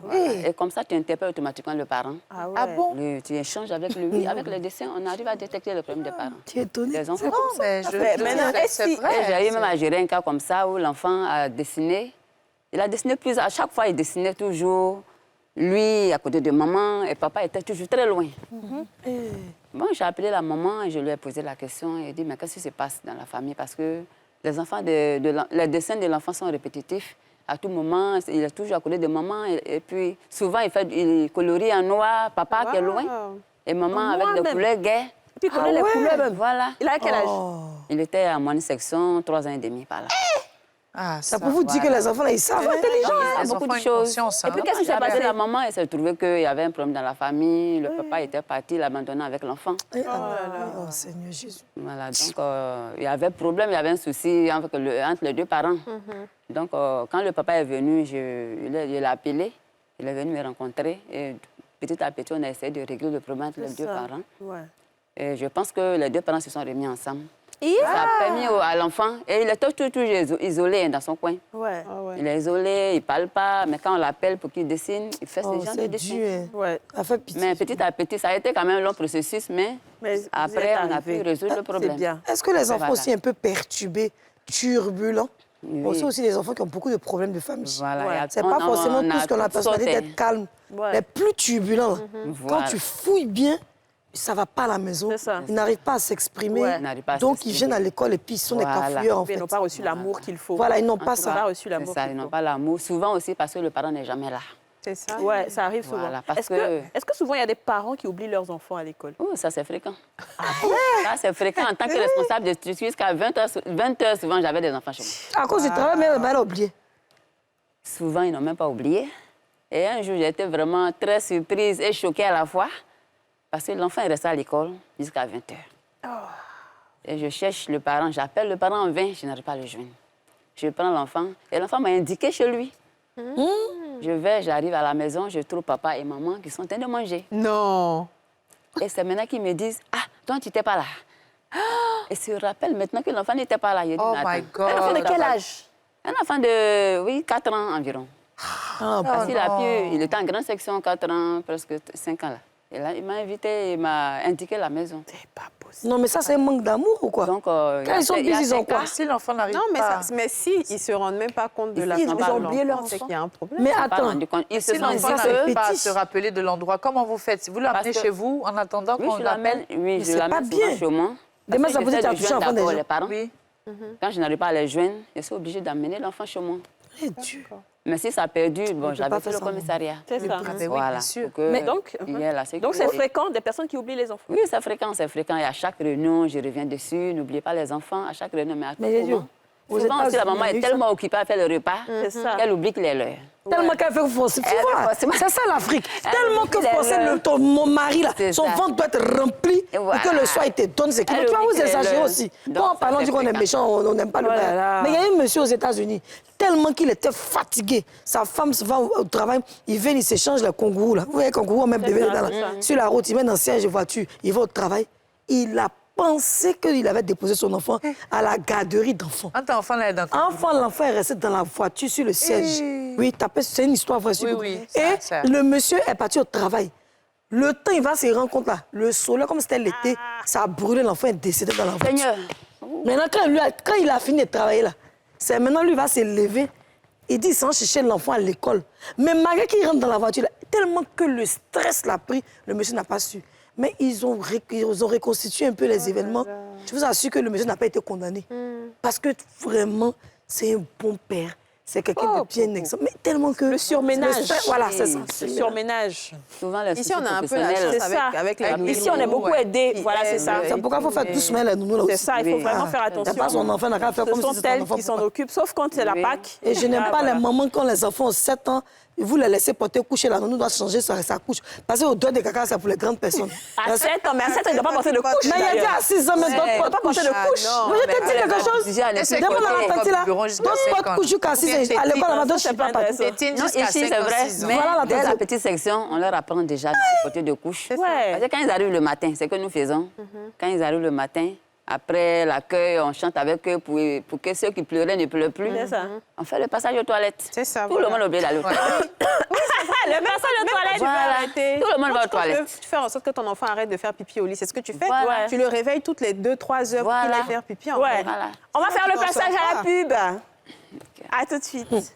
Voilà. Et comme ça, tu interpelles automatiquement le parent. Ah, ouais. Ah bon? Tu échanges avec lui. Avec les dessins, on arrive à détecter le problème des parents. Tu es étonné. Les enfants. Non, mais maintenant, c'est vrai. Et j'ai eu même à gérer un cas comme ça où l'enfant a dessiné. Il a dessiné plus. À chaque fois, il dessinait toujours lui à côté de maman et papa était toujours très loin. Bon, j'ai appelé la maman et je lui ai posé la question et dit mais qu'est-ce qui se passe dans la famille? Parce que les enfants les dessins de l'enfant sont répétitifs. À tout moment, il est toujours à côté de maman et puis souvent il colorie en noir, papa qui est loin et maman avec des même. couleurs gaies. Et puis, il connaît les couleurs même. Voilà. Il a quel âge? Il était à moyenne section, 3 ans et demi par là. Ah, Ça pour vous dire que les enfants, là, ils savent. Intelligent, Les beaucoup enfants de ont une choses. conscience, Et puis hein. qu'est-ce qui s'est J'ai passé? appelé La maman, elle s'est trouvée qu'il y avait un problème dans la famille. Le papa était parti, il l'abandonnait avec l'enfant. Oh, Seigneur Jésus. Voilà, donc il y avait problème, il y avait un souci entre les deux parents. Donc quand le papa est venu, je l'ai appelé, il est venu me rencontrer et petit à petit, on a essayé de régler le problème entre les deux parents. Ouais. Et je pense que les deux parents se sont remis ensemble. Ça a permis à l'enfant, et il était toujours isolé dans son coin. Ouais. Il est isolé, il ne parle pas, mais quand on l'appelle pour qu'il dessine, il fait ce genre de C'est dessin. dur. Ouais. Ça fait pitié. Mais petit à petit, ça a été quand même un long processus, mais Mais vous après, êtes on a arrivé. pu résoudre le problème. C'est bien. Est-ce que les enfants Voilà. aussi un peu perturbés, turbulents? Oui. On sait aussi des enfants qui ont beaucoup de problèmes de famille. Voilà, il y a- C'est on pas a- forcément on a tous qu'on a toutes personnalité sortes, d'être calme. Ouais. Les plus turbulents, là, Voilà. quand tu fouilles bien, ça va pas à la maison. C'est ça. Ils n'arrivent pas à s'exprimer. Ouais. Ils n'arrivent pas à Donc, ils s'exprimer. viennent à l'école et puis ils sont des Voilà. cafouilleurs, en Ils fait. n'ont pas reçu l'amour qu'il faut. Voilà, ils n'ont En pas tout ça. cas, pas reçu l'amour c'est ça, qu'il ils n'ont faut. pas l'amour. Souvent aussi parce que le parent n'est jamais là. C'est ça. Ouais, ça arrive souvent. Voilà, parce Est-ce que- que souvent il y a des parents qui oublient leurs enfants à l'école? Oh, ça, c'est fréquent. Ça, c'est fréquent. En tant que responsable de structure, jusqu'à 20 heures, souvent, j'avais des enfants chez moi. À cause du travail, mais elle a oublié. Souvent, ils n'ont même pas oublié. Et un jour, j'étais vraiment très surprise et choquée à la fois parce que l'enfant est resté à l'école jusqu'à 20h. Et je cherche le parent, j'appelle le parent en vain, je n'arrive pas à le joindre. Je prends l'enfant et l'enfant m'a indiqué chez lui. J'arrive à la maison, je trouve papa et maman qui sont en train de manger. Non. Et c'est maintenant qu'ils me disent, ah, toi, tu n'étais pas là. Et se rappelle maintenant que l'enfant n'était pas là. Je dis, Oh mais my attends. God. Un enfant de quel âge? Un enfant de, oui, 4 ans environ. Parce qu'il a non. pu, il était en grande section, 4 ans, presque 5 ans là. Et là, il m'a invité, il m'a indiqué la maison. C'est pas possible. Non, mais ça, c'est un manque d'amour ou quoi? Donc, Quand ils sont busy, ils ont quoi? Si l'enfant n'arrive Non, mais, pas... mais si ils ne se rendent même pas compte de la Ils ont santé de oublié leur l'enfant, c'est enfant. qu'il y a un problème. Mais Pas attends, rendu compte. Ils se Si sont dit l'enfant ça, c'est n'arrive pas à fétiche. se rappeler de l'endroit, comment vous faites? Vous l'amenez Parce que- chez vous en attendant Oui, qu'on je l'amène, l'appelle? oui, je c'est pas l'amène bien. souvent chez moi. Demain, Parce ça que vous dit, j'essaie tu as de touché joindre l'enfant d'abord déjà. les parents. Oui. Quand je n'arrive pas à les joindre, je suis obligée d'amener l'enfant chez moi. eh, Dieu. Mais si ça a perdu, bon, peut j'avais pas fait faire le ça, commissariat. C'est ça. Ah, ben oui, Voilà. bien sûr. Pour que Mais donc, il y ait la Donc c'est sécurité. fréquent des personnes qui oublient les enfants. Oui, c'est fréquent, c'est fréquent. Et à chaque réunion, je reviens dessus. N'oubliez pas les enfants à chaque réunion. Mais souvent, aux souvent aussi, la États-Unis, maman il y a est eu ça. tellement occupée à faire le repas C'est ça. qu'elle oublie qu'il est l'heure. Tellement qu'elle fait forcer. Tu Elle vois, fait forcément. c'est ça l'Afrique. Tellement que oublie forcer les mon mari, là, C'est son ça. ventre doit être rempli Et pour voilà. que le soir, il te donne ce qu'il Elle veut. Tu vois, oublie vous que exagérez le- aussi. Donc, Quand en ça, parlant, on c'est dit qu'on est fréquent. méchant, on n'aime pas le Voilà. bain. Mais il y a un monsieur aux États-Unis, tellement qu'il était fatigué. Sa femme se va au travail, il vient, il s'échange les kangourous, là. Vous voyez, les kangourous, même bébé ça, dedans, c'est là. ça. Sur la route, il met dans le siège de voiture, il va au travail. Il a pensé qu'il avait déposé son enfant à la garderie d'enfants. Quand ton enfant là est dans ton... L'enfant est resté dans la voiture sur le siège. Oui, c'est une histoire vraie. sur Oui, Google. oui, Et ça. le monsieur est parti au travail. Le temps, il va se rendre compte là. Le soleil, comme c'était l'été, ça a brûlé, l'enfant est décédé dans la voiture. Seigneur, Maintenant, quand il a fini de travailler là, c'est maintenant lui va se lever. Il dit, il s'en chercher l'enfant à l'école. Mais malgré qu'il rentre dans la voiture, là, tellement que le stress l'a pris, le monsieur n'a pas su. Mais ils ont reconstitué un peu les événements. Je vous assure que le monsieur n'a pas été condamné. Parce que vraiment, c'est un bon père. C'est quelqu'un de bien exemple. Mais tellement que... Le surménage. Voilà, c'est ça. Le surménage. souvent les Ici, on a un peu la professionnels- chance C'est ça. avec les Ici, on est beaucoup aidés. Voilà, c'est ça. C'est pourquoi il faut faire doucement la nounou là aussi. C'est ça, il faut Oui. vraiment faire Il n'y attention. a pas son enfant, n'a qu'à faire Ce comme sont si c'était un elles enfant. qui s'en occupent, sauf quand c'est la Oui. Pâques. Et je n'aime Ah, pas voilà. les mamans quand les enfants ont 7 ans, vous les laissez porter coucher, la nounou doit changer sa couche. Parce que au doigt de caca, c'est pour les grandes personnes. À 7 ans, mais à 7 ans, il ne doit pas porter de couche. Mais il y a dit d'ailleurs. à 6 ans, mais d'autres Il ne doit pas portent porter de couche. couche. non, Moi, je mais te dis quelque chose. Déjà, les Essaie Demande à côté, la tante là, biberon jusqu'à d'autres 5 portent ans. couche jusqu'à 6 Ou bien ans. À l'école, tétine. là-bas, Ça, je ne c'est pas pas partout. intéressant. Tétine Non, jusqu'à ici, 5 c'est ans, vrai. 6 ans. Mais Voilà, dès la la petite section, on leur apprend déjà de côté de couche. Ouais. Parce que quand ils arrivent le matin, c'est ce que nous faisons. Quand ils arrivent le matin, après l'accueil, on chante avec eux pour que ceux qui pleuraient ne pleurent plus. C'est ça. On fait le passage aux toilettes. C'est ça, Tout voilà. le monde oublie d'aller aux toilettes. Le passage de toilette, Voilà. Tout le monde va aux toilettes. Tu fais en sorte que ton enfant arrête de faire pipi au lit. C'est ce que tu fais. Voilà. Tu le réveilles toutes les 2-3 heures pour qu'il Voilà. aille faire pipi. En Ouais. fait. Voilà. On va faire le Tu t'en passage sors à la pas. pub. À tout de suite.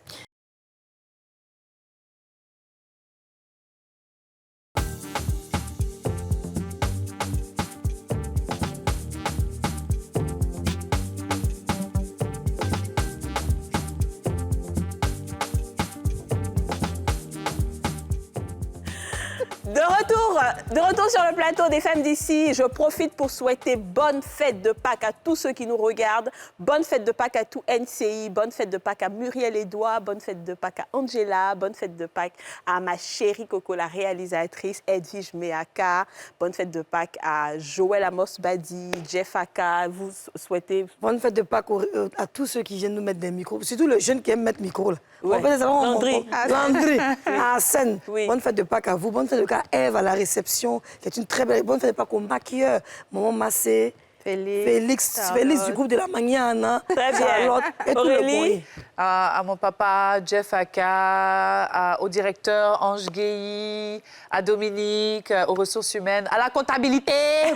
De retour sur le plateau des femmes d'ici, je profite pour souhaiter bonne fête de Pâques à tous ceux qui nous regardent, bonne fête de Pâques à tout NCI, bonne fête de Pâques à Muriel Edouard, bonne fête de Pâques à Angela, bonne fête de Pâques à ma chérie Coco, la réalisatrice, Edwige Meaka, bonne fête de Pâques à Joël Amos Badi, Jeff Aka, vous souhaitez... Bonne fête de Pâques à tous ceux qui viennent nous mettre des micros, surtout les jeunes qui aiment mettre micro. Là. Ouais. Landry. Landry, à Seine. Oui. Bonne fête de Pâques à vous. Bonne fête de Pâques à Ève, à la réception, qui est une très belle. Bonne fête de Pâques au maquilleur, Maman Massé, Félix du groupe de la Magnana, Très bien. Charlotte et tout le Aurélie. bruit. À mon papa, Jeff Aka, au directeur Ange Guéhi, à Dominique, aux ressources humaines, à la comptabilité. Et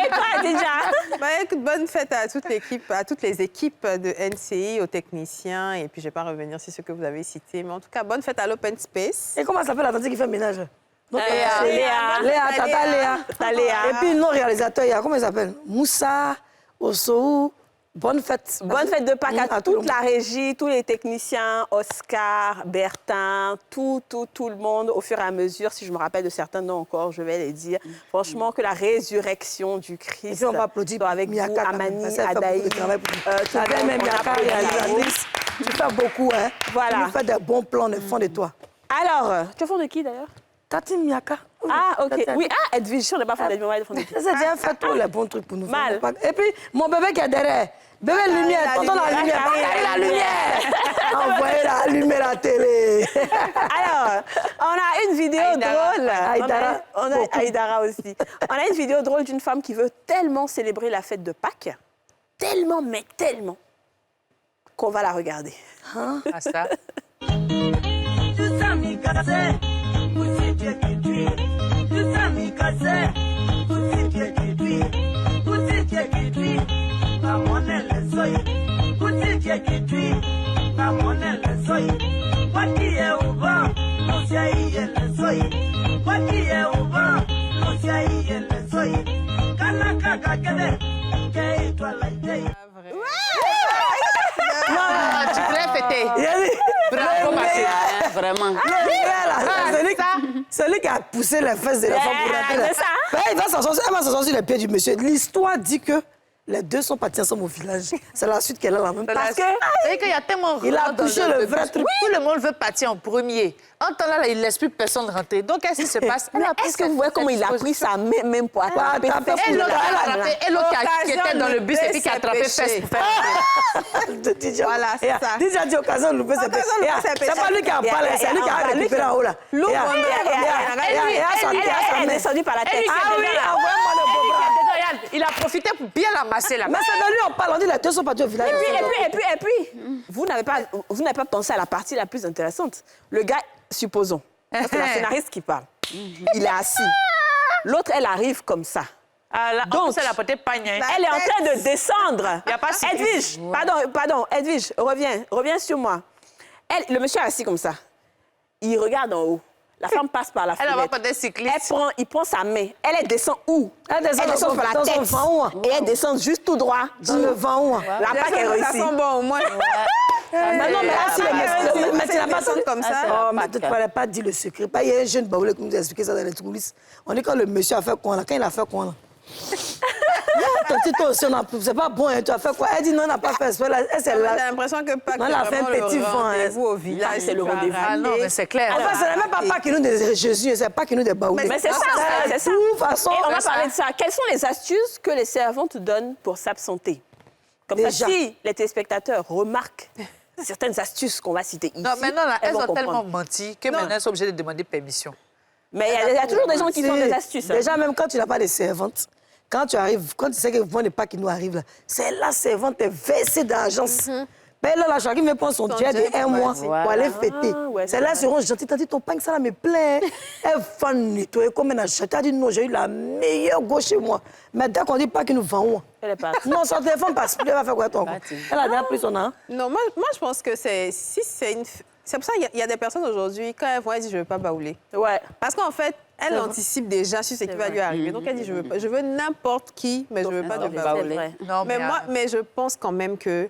toi, déjà? Bah, écoute, bonne fête à toute l'équipe, à toutes les équipes de NCI, aux techniciens. Et puis, je ne vais pas revenir sur ce que vous avez cité. Mais en tout cas, bonne fête à l'Open Space. Et comment s'appelle la tante qui fait le ménage? Donc, Léa. Tata Léa. Tata Léa. Et puis, nos réalisateurs, il y a, comment il s'appelle? Moussa, Ossou. Bonne fête. Bonne fête de Pâques à tout le toute la régie, tous les techniciens, Oscar, Bertin, tout le monde, au fur et à mesure. Si je me rappelle de certains noms encore, je vais les dire. Franchement, que la résurrection du Christ Et puis, on va applaudir soit avec Miaka vous, quand même, Amani, parce qu'elle fait beaucoup Adaï, de travail pour nous. tout le Avec monde, même on Miaka, applaudit. réalisatrice. Tu fais beaucoup, hein? Voilà. Tu fais des bons plans de fond de toi. Alors, tu es fond de qui d'ailleurs? Tati Miaka. Ah, ok. Tati- Oui, Edwige, on n'est pas fond d'Edwige, on est fond de qui? Ça, déjà fait tous les bons trucs pour nous. Mal. Et puis, mon bébé qui est derrière. Bébé lumière, tonton la lumière. Regardez la lumière. Envoyez la lumière à la télé. Alors, on a une vidéo drôle. Aïdara. On a Aïdara aussi. On a une vidéo drôle d'une femme qui veut tellement célébrer la fête de Pâques. Tellement, mais tellement. Qu'on va la regarder. Ah, ça. Tu voulais fêter. Bravo, ma chérie. Vraiment. Celui qui a poussé les fesses de la femme pour rentrer là. c'est ça, hein? Ben, elle va s'asseoir sur les pieds du monsieur. L'histoire dit que les deux sont partis ensemble au village. C'est la suite qu'elle a la même. Parce que c'est qu'il y a tellement Il a rentre dans touché le vrai truc. Tout le monde veut partir en premier. En temps là, il ne laisse plus personne rentrer. Donc, qu'est-ce qui se passe? Est-ce que vous voyez comment il a pris sa main même pour attraper Et l'autre qui était dans le bus et puis qui a attrapé fesse pour faire. Voilà, c'est ça. Déjà dit occasion de louper ses péchés. C'est pas lui qui a parlé, c'est lui qui a récupéré en haut là. Elle est descendue par la tête. Ah oui, envoie-moi le beau bras. Il a profité pour bien l'amasser là. Mais c'est de lui on parle, on dit les deux sont partis au village. Et puis, vous n'avez pas pensé à la partie la plus intéressante. Le gars, supposons, c'est la scénariste qui parle. Il est assis. L'autre, elle arrive comme ça. Donc, c'est la petite pagne. Elle est en train de descendre. Y a pas Edwige, pardon, Edwige, reviens sur moi. Le monsieur est assis comme ça. Il regarde en haut. La femme passe par la fenêtre. Elle va pas des cyclistes. Il prend sa main. Elle descend où? Elle descend par la tête. Et elle descend juste tout droit. Dans le vent. La Pâque est réussie. Ça sent bon, au moins. Mais non, mais là, si mais tu n'as pas comme ça. Oh, mais tu ne pourrais pas dire le secret. Il y a un jeune baoulé qui nous a expliqué ça dans les coulisses. On dit quand le monsieur a fait quoi là? Quand il a fait quoi là? Toi aussi, c'est pas bon, hein, tu as fait quoi? Elle dit non, on n'a pas fait ça. J'ai l'impression que Pâques, elle a fait un petit vent. rendez-vous au village. C'est le rendez-vous. Ah non, mais c'est clair. Enfin, ce n'est même pas Pâques qui nous de Jésus, c'est pas qui nous des baoulés. Mais c'est ça, c'est ça. De toute façon, Et on va parler de ça. Quelles sont les astuces que les servantes donnent pour s'absenter? Comme Déjà. ça, si les téléspectateurs remarquent certaines astuces qu'on va citer ici, Non, maintenant, là, elles vont ont tellement comprendre. menti que maintenant, elles sont obligées de demander permission. Mais il y a toujours des gens qui font des astuces. hein. Déjà, même quand tu n'as pas de servante, quand tu arrives, quand tu sais que le vent n'est pas qui nous arrive là, c'est la servante est versée d'agence. Mais là, chacun me prend son jet de un mois pour aller fêter. ouais, c'est là, seront gentils. T'as dit, ton pain, ça là me plaît. Elle va nettoyer comme un achat. T'as dit, non, j'ai eu la meilleure go chez moi. Mais dès qu'on dit pas qu'il nous vend, Elle est partie. non, son téléphone passe plus, elle va faire quoi, ton Elle a déjà pris son an. Non, moi, je pense que c'est pour ça qu'il y a des personnes aujourd'hui, quand elles vont, elles disent « je ne veux pas baouler Ouais. ». Parce qu'en fait, elle anticipe déjà sur ce qui va lui arriver. Donc, elle dit « je veux n'importe qui, mais je ne veux pas de baouler ». Vrai. Mais je pense quand même que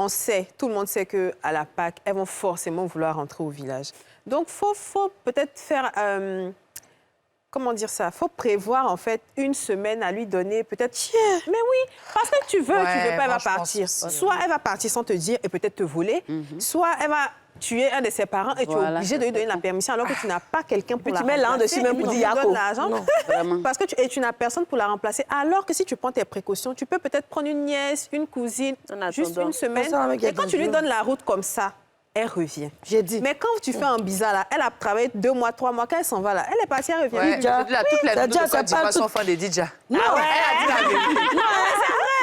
on sait, tout le monde sait qu'à la Pâque, elles vont forcément vouloir rentrer au village. Donc, faut peut-être faire... comment dire ça? Faut prévoir, en fait, une semaine à lui donner, peut-être... Mais oui, parce que tu veux pas, elle va partir. Soit elle va partir sans te dire et peut-être te voler, soit elle va tuer un de ses parents et tu es obligé de lui donner la permission alors que tu n'as pas quelqu'un pour la remplacer. Tu mets là dessus même pour dire Yako. Non, parce que tu n'as personne pour la remplacer. Alors que si tu prends tes précautions, tu peux peut-être prendre une nièce, une cousine, juste une semaine. Et quand tu lui donnes la route comme ça, elle revient. J'ai dit. Mais quand tu fais un bizarre là, elle a travaillé 2 mois, 3 mois, quand elle s'en va là, elle est partie, elle revient. Ouais, toutes les deux sont fans de Didja. Non, elle a dit la vérité.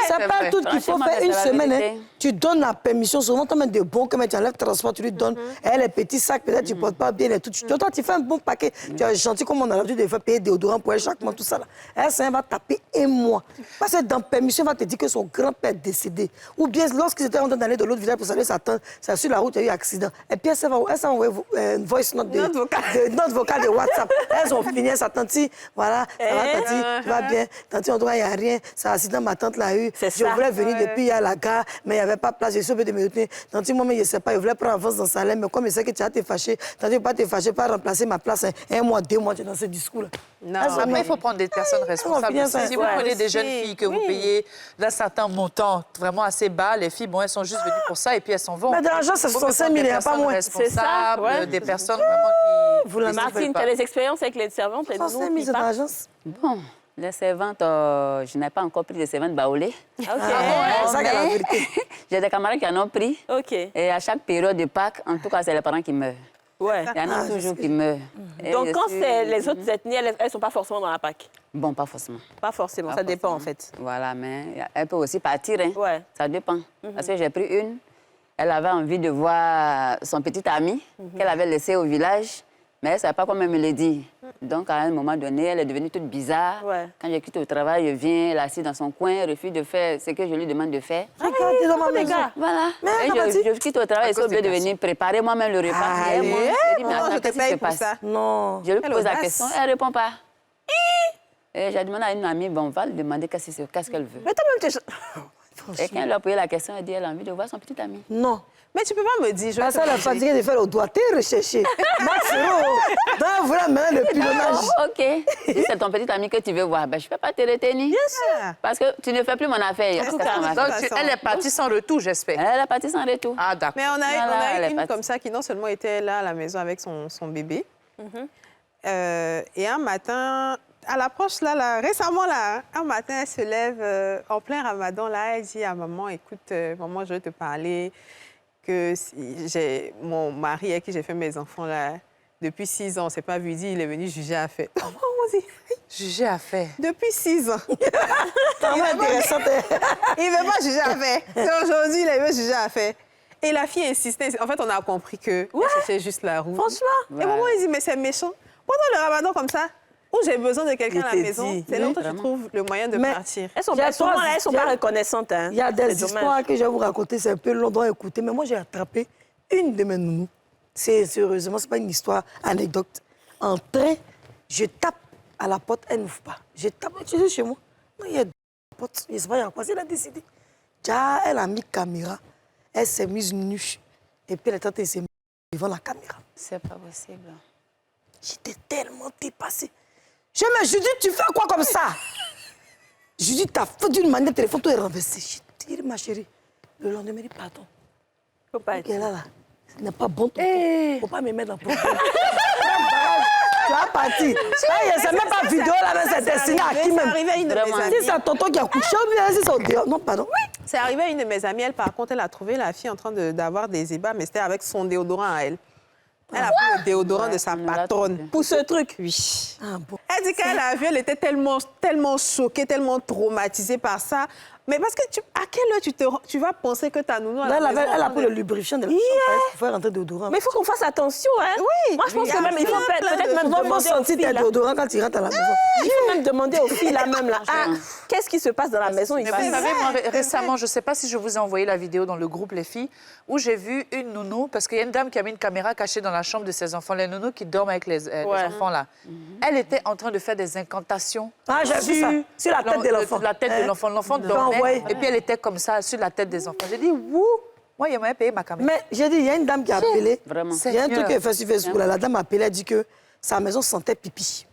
C'est pas tout qu'il faut faire une semaine. Hein. Tu donnes la permission, souvent tu mets des bons, comme tu enlèves le transport, tu lui donnes. Elle, les petits sacs, peut-être tu ne portes pas bien et tout. Toi, tu fais un bon paquet. Tu es gentil comme on a l'habitude de faire payer des déodorants pour elle chaque mois, tout ça. Là. Elle va taper un mois. Parce que dans permission, elle va te dire que son grand-père est décédé. Ou bien, lorsqu'ils étaient en train d'aller de l'autre village pour saluer sa tante, c'est sur la route, il y a eu un accident. Et puis, elle va envoyer une voice note note vocale de WhatsApp. Elles ont fini, sa tante, voilà, ça va, tante, tu vas bien. Tante, on doit, il n'y a rien. C'est un accident, ma tante l'a eu. C'est Je ça. voulais venir depuis à la gare, mais il n'y avait pas de place. Je suis obligée de me retenir. Tandis moi, mais je ne sais pas, je voulais prendre avance dans sa salaire, mais comme je sais que tu as été fâché, tandis pas te fâcher, pas remplacer ma place un mois, 2 mois, tu es dans ce discours-là. Non. Après, il faut prendre des personnes responsables. bien ça. Si vous prenez des jeunes Oui, filles que vous payez d'un certain montant vraiment assez bas, les filles, bon, elles sont juste venues pour ça et puis elles s'en vont. Mais de l'argent, ça Il faut 65 000, il n'y a pas moins. responsables, ouais. des personnes vraiment qui... Vous la Martine, tu as des expériences avec les servantes, les 65 nounous 000 qui de partent? l'agence. Bon, les servantes, je n'ai pas encore pris des servantes baoulées. OK. C'est ça qui est la vérité. J'ai des camarades qui en ont pris. OK. Et à chaque période de Pâques, en tout cas, c'est les parents qui meurent. Ouais. Il y en a toujours qui meurent. Et Donc, je quand suis- c'est les autres ethnies, elles ne sont pas forcément dans la PAC? Bon, pas forcément. Pas forcément, Pas ça dépend en forcément. fait. Voilà, mais elle peut aussi partir. Hein. Ouais. Ça dépend. Parce que j'ai pris une. Elle avait envie de voir son petit ami qu'elle avait laissé au village. Mais elle ne savait pas comment me le dire. Donc, à un moment donné, elle est devenue toute bizarre. Ouais. Quand je quitte au travail, je viens, elle est assise dans son coin, elle refuse de faire ce que je lui demande de faire. Regarde, t'es dans ma les maison. gars. Voilà. Mais Et elle a dit- je quitte au travail, je suis cause des obligée de garçons. venir préparer moi-même le repas. Allez. Et moi, je dis, mais Non, attends, je te qu'est-ce qui se paye pour passe? ça. Non. Je lui Quelle pose la audace. question, elle ne répond pas. Et j'ai demandé à une amie, bon, on va lui demander qu'est-ce qu'elle veut. Mais toi-même, t'es... Et quand elle lui a posé la question, elle dit, elle a envie de voir son petit ami. Non. Mais tu peux pas me dire... je vais Parce te qu'elle est manger. fatiguée de faire au doigt. T'es recherché. Max donc voilà maintenant le pilonnage. OK. Si c'est ton petit ami que tu veux voir, ben, je ne peux pas te retenir. Bien sûr. Parce que tu ne fais plus mon affaire. En tout Qu'est-ce cas, qu'on va donc, faire? Elle est partie sans retour, j'espère. Elle est partie sans retour. Ah, d'accord. Mais on a Voilà, elle eu est une partie. comme ça qui non seulement était là à la maison avec son bébé, et un matin, à l'approche, récemment, un matin, elle se lève en plein ramadan, là, elle dit à maman, écoute, maman, je veux te parler que j'ai mon mari avec qui j'ai fait mes enfants, là, depuis 6 ans, on ne s'est pas vu, il est venu juger à fait. On dit, Jugé à faire. depuis 6 ans. C'est vraiment intéressant. Il ne veut pas juger à fait. C'est aujourd'hui, il veut juger à fait. Et la fille insistait. En fait, on a compris que c'était juste la roue. Franchement. Et maman, il dit, mais c'est méchant. Pendant le ramadan comme ça, où j'ai besoin de quelqu'un à la Il te maison, dit. c'est là où tu Vraiment. trouves le moyen de Mais- partir. Elles sont Il y a pas, souvent, trois- là, elles sont il y a- pas reconnaissantes. Hein. Il y a des C'est dommage. histoires que je vais vous raconter, c'est un peu long à écouter, mais moi j'ai attrapé une de mes nounous. Sérieusement, c'est pas une histoire anecdote. En train, je tape à la porte, elle n'ouvre pas. Je tape, tu sais, chez moi. Non, il y a des portes, je ne sais pas, il y a quoi, elle a décidé. Déjà, elle a mis caméra, elle s'est mise nue, et puis elle est en train de se mettre devant la caméra. C'est pas possible. J'étais tellement dépassée. Judith, tu fais quoi comme ça? Judith, t'as fait d'une manière, le téléphone, tout est renversé. J'ai dit, ma chérie, le lendemain, dit pardon. Faut pas être. Et là, ce n'est pas bon ton ton. Faut pas me mettre dans le problème. Tu as parti. C'est même pas vidéo là, mais c'est destiné à qui C'est même? arrivé à une de mes Vraiment. amies. Si c'est tonton qui a couché ou bien si c'est au dehors. Non, pardon. C'est arrivé à une de mes amies. Elle, par contre, elle a trouvé la fille en train d'avoir des ébats, mais c'était avec son déodorant à elle. Elle a pris le déodorant de sa on l'a patronne. trouvé. Pour ce truc. Oui. Ah bon. Elle dit qu'elle a vu, elle était tellement choquée, tellement traumatisée par ça. Mais parce que à quelle heure tu vas penser que ta nounou à Là, la elle maison a en train pris de- le lubrifiant de la chambre pour faire rentrer déodorant. Mais il faut qu'on fasse attention. Hein. Oui. Moi, je pense Oui, que même, il faut plein de peut-être même On va demander aux sentir filles. tes Là. déodorants quand tu rentres à la maison. Il faut même demander aux filles là même là. Ah, qu'est-ce qui se passe dans la maison Mais ici? vous savez, moi, récemment, je ne sais pas si je vous ai envoyé la vidéo dans le groupe Les Filles, où j'ai vu une nounou, parce qu'il y a une dame qui a mis une caméra cachée dans la chambre de ses enfants, les nounous qui dorment avec les enfants là. Elle était en train de faire des incantations. Ah, j'ai vu ça. Sur la tête de l'enfant. La tête de l'enfant. L'enfant dormait. envoyé. Et puis elle était comme ça, sur la tête des enfants. J'ai dit, wouh, moi, il m'a payé ma caméra. Mais j'ai dit, il y a une dame qui a appelé. Vraiment. Il y a un truc qui est fait sur Facebook. Là. La dame a appelé, elle a dit que sa maison sentait pipi.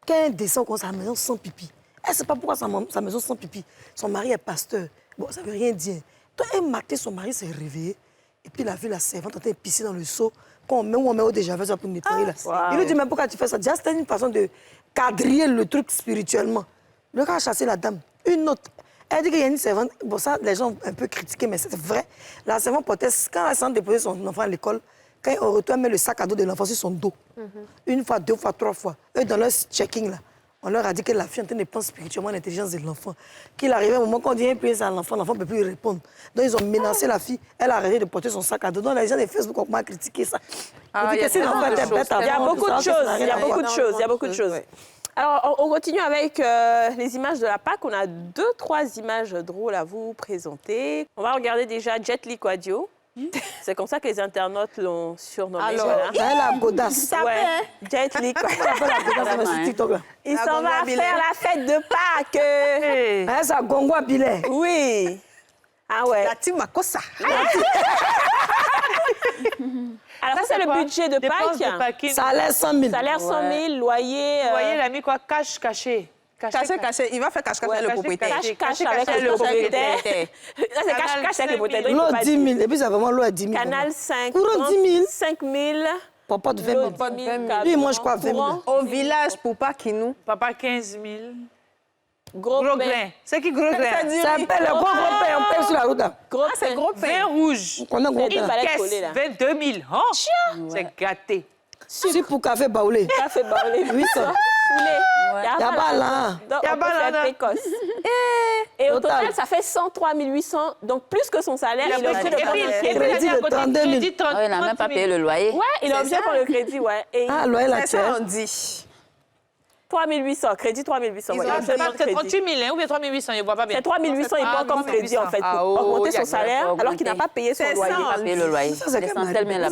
Quand elle descend, comme sa maison sent pipi. Elle ne sait pas pourquoi sa maison sent pipi. Son mari est pasteur. Bon, ça ne veut rien dire. Donc, un matin, son mari s'est réveillé. Et puis, il a vu la servante en train de pisser dans le seau. Quand on met au déjà-vu pour nettoyer là. Il lui dit, mais pourquoi tu fais ça? Déjà, c'était une façon de quadriller le truc spirituellement. Le gars a chassé la dame. Une autre. Elle dit qu'il y a une servante. Bon, ça, les gens ont un peu critiqué, mais c'est vrai. La servante portait, quand la servante déposait son enfant à l'école, quand on retourne, elle met le sac à dos de l'enfant sur son dos. Une fois, 2 fois, 3 fois. Eux, dans leur checking, là, on leur a dit que la fille est en train de prendre spirituellement l'intelligence de l'enfant. Qu'il arrivait un moment, quand on dit un prière à l'enfant ne peut plus répondre. Donc, ils ont menacé la fille. Elle a arrêté de porter son sac à dos. Donc, les gens de Facebook ont commencé à critiquer ça. Ah, Ils il y a disent que si l'enfant tellement de était bête choses, avant, Il y a tout beaucoup ça, de que ça n'a choses. rien Il y a à voir. beaucoup de choses. Il y a beaucoup de choses. Ouais. Alors, on continue avec les images de la Pâque. On a 2-3 images drôles à vous présenter. On va regarder déjà Jet Li Quadio. C'est comme ça que les internautes l'ont surnommé. Alors, voilà. elle a la godasse. Ça ouais. Jet Li, quoi. Il s'en va faire la fête de Pâques. Elle, ça gongo billet. Oui. Ah ouais. La team Makossa. Alors ça, c'est le budget de Pâques. Salaire 100 000. Salaire 100 000, loyer... Loyer, il a mis quoi? Cash caché. Caché. Il va faire cache-cache avec le propriétaire. Cache avec le propriétaire. Là, c'est cache-cache avec le propriétaire. L'eau 10 000. Et puis, c'est vraiment l'eau à 10 000. Canal 5. Courant 10 000. 5 000. Papa de 20 000. Lui, moi, je crois 20 000. Au village, pour pas qu'il nous. Papa, 15 000. Gros grain. C'est qui gros grain? Ça s'appelle le gros pain. On paye sur la route. Gros c'est gros pain. Vin rouge. On a gros Il pain. fallait coller, là. 22 000. Oh, c'est gâté. Si pour café baoulé. Café baoulé. 800. Il y a pas là. Donc, on peut faire précoce. Et au total, ça fait 103 800. Donc, plus que son salaire, il est obligé de prendre le crédit. Crédit de 32 000. Il n'a même pas payé le loyer. Ouais, il est obligé de prendre le crédit, ouais. Ah, loyer là, C'est ça, on dit. 3 800, crédit 3 800. C'est 38 000 ou bien 3 800, je ne vois pas bien. C'est 3 800, il prend comme crédit, en fait, pour augmenter son salaire, alors qu'il n'a pas payé son loyer. Il n'a pas payé le loyer. Vous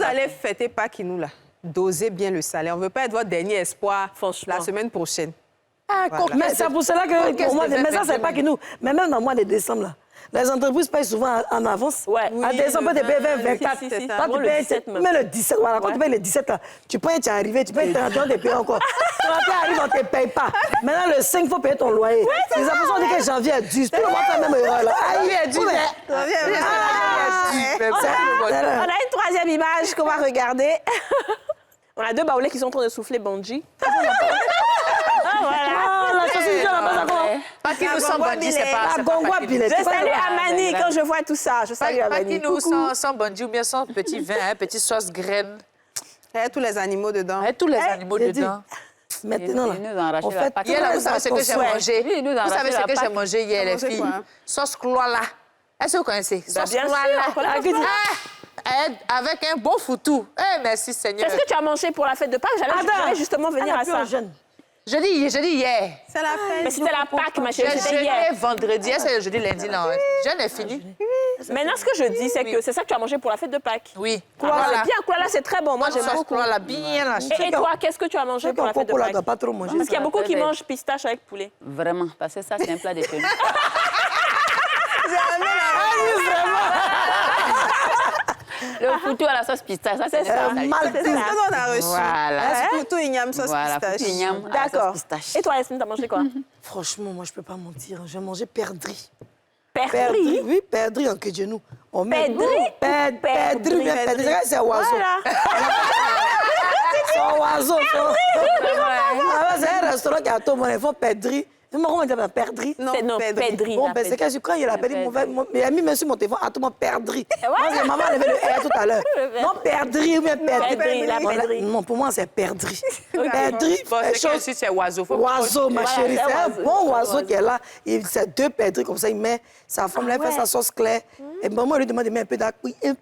allez fêter Pâques, nous, là. Dosez bien le salaire. On ne veut pas être votre dernier espoir la semaine prochaine. Ah, mais c'est pour cela que pour moi, mais ça, c'est pas que nous. Mais même dans le mois de décembre, là, les entreprises payent souvent en avance. Ouais. À décembre, tu payes 20, 24. Si, Quand tu payes le 17, voilà, quand tu payes le 17, là, tu peux être arrivé, tu payes 31, tu payes encore. 31 arrive, on ne te paye pas. Maintenant, le 5, il faut payer ton loyer. Les personnes disent que janvier est dû. Tout le monde fait la même erreur, là. Janvier est dû. On a une troisième image qu'on va regarder. On a deux baoulés qui sont en train de souffler Bonji. Voilà. La chanson Pas qui nous sent Bonji, c'est pas. La gongoa billet. Je salue Amani quand je vois tout ça. Je salue Pas Amani. qui nous sent Bonji ou bien son petit vin, petit sauce graine. Il y a tous les animaux dedans. Il y a tous les animaux dedans. Maintenant, là, on fait hier, là, vous savez ce que j'ai mangé? Vous savez ce que j'ai mangé hier, les filles? Sauce cloala. Est-ce que vous connaissez? Sauce cloala. Avec un bon foutou. Eh, merci, Seigneur. Qu'est-ce que tu as mangé pour la fête de Pâques? J'allais justement venir à ça. Je dis hier. C'est la fête. Mais c'était la Pâques, ma chérie. J'ai jeûné vendredi. C'est le jeudi, lundi, non. Jeûne est fini. Maintenant, ce que je dis, c'est que c'est ça que tu as mangé pour la fête de Pâques. Oui. C'est bien, Koala, c'est très bon. Moi, j'aime beaucoup. Bien là. Et toi, qu'est-ce que tu as mangé pour la fête de Pâques? Pas trop manger. Parce qu'il y a beaucoup qui mangent pistache avec poulet. Vraiment, parce que ça, c'est un plat de chez nous. Le foutu à la sauce pistache, ça, c'est ça. C'est ça qu'on a reçu. Voilà. Foutu igname sauce pistache. Foutu igname à la sauce D'accord. pistache. Et toi, Yasmine, t'as mangé quoi? Franchement, moi, je peux pas mentir. J'ai mangé perdrix. Perdrix? Oui, perdrix en Kédjenou. Perdrix? Perdrix, c'est un oiseau. C'est un oiseau. C'est un restaurant qui a tout le monde. Ils font perdrix. Comment on dit perdrix? Non, perdrix. Bon, c'est que quand il a perdu, mes amis me sur mon téléphone, à tout le monde perdrix. Moi, maman a levé le R tout à l'heure. Non, perdrix ou bien perdrix. Non, pour moi, c'est perdrix. Perdrix, c'est oiseau. Oiseau, ma chérie. C'est un bon oiseau qui est là. C'est deux perdrix comme ça. Il met sa femme, là, il fait sa sauce claire. Et maman lui demande de mettre un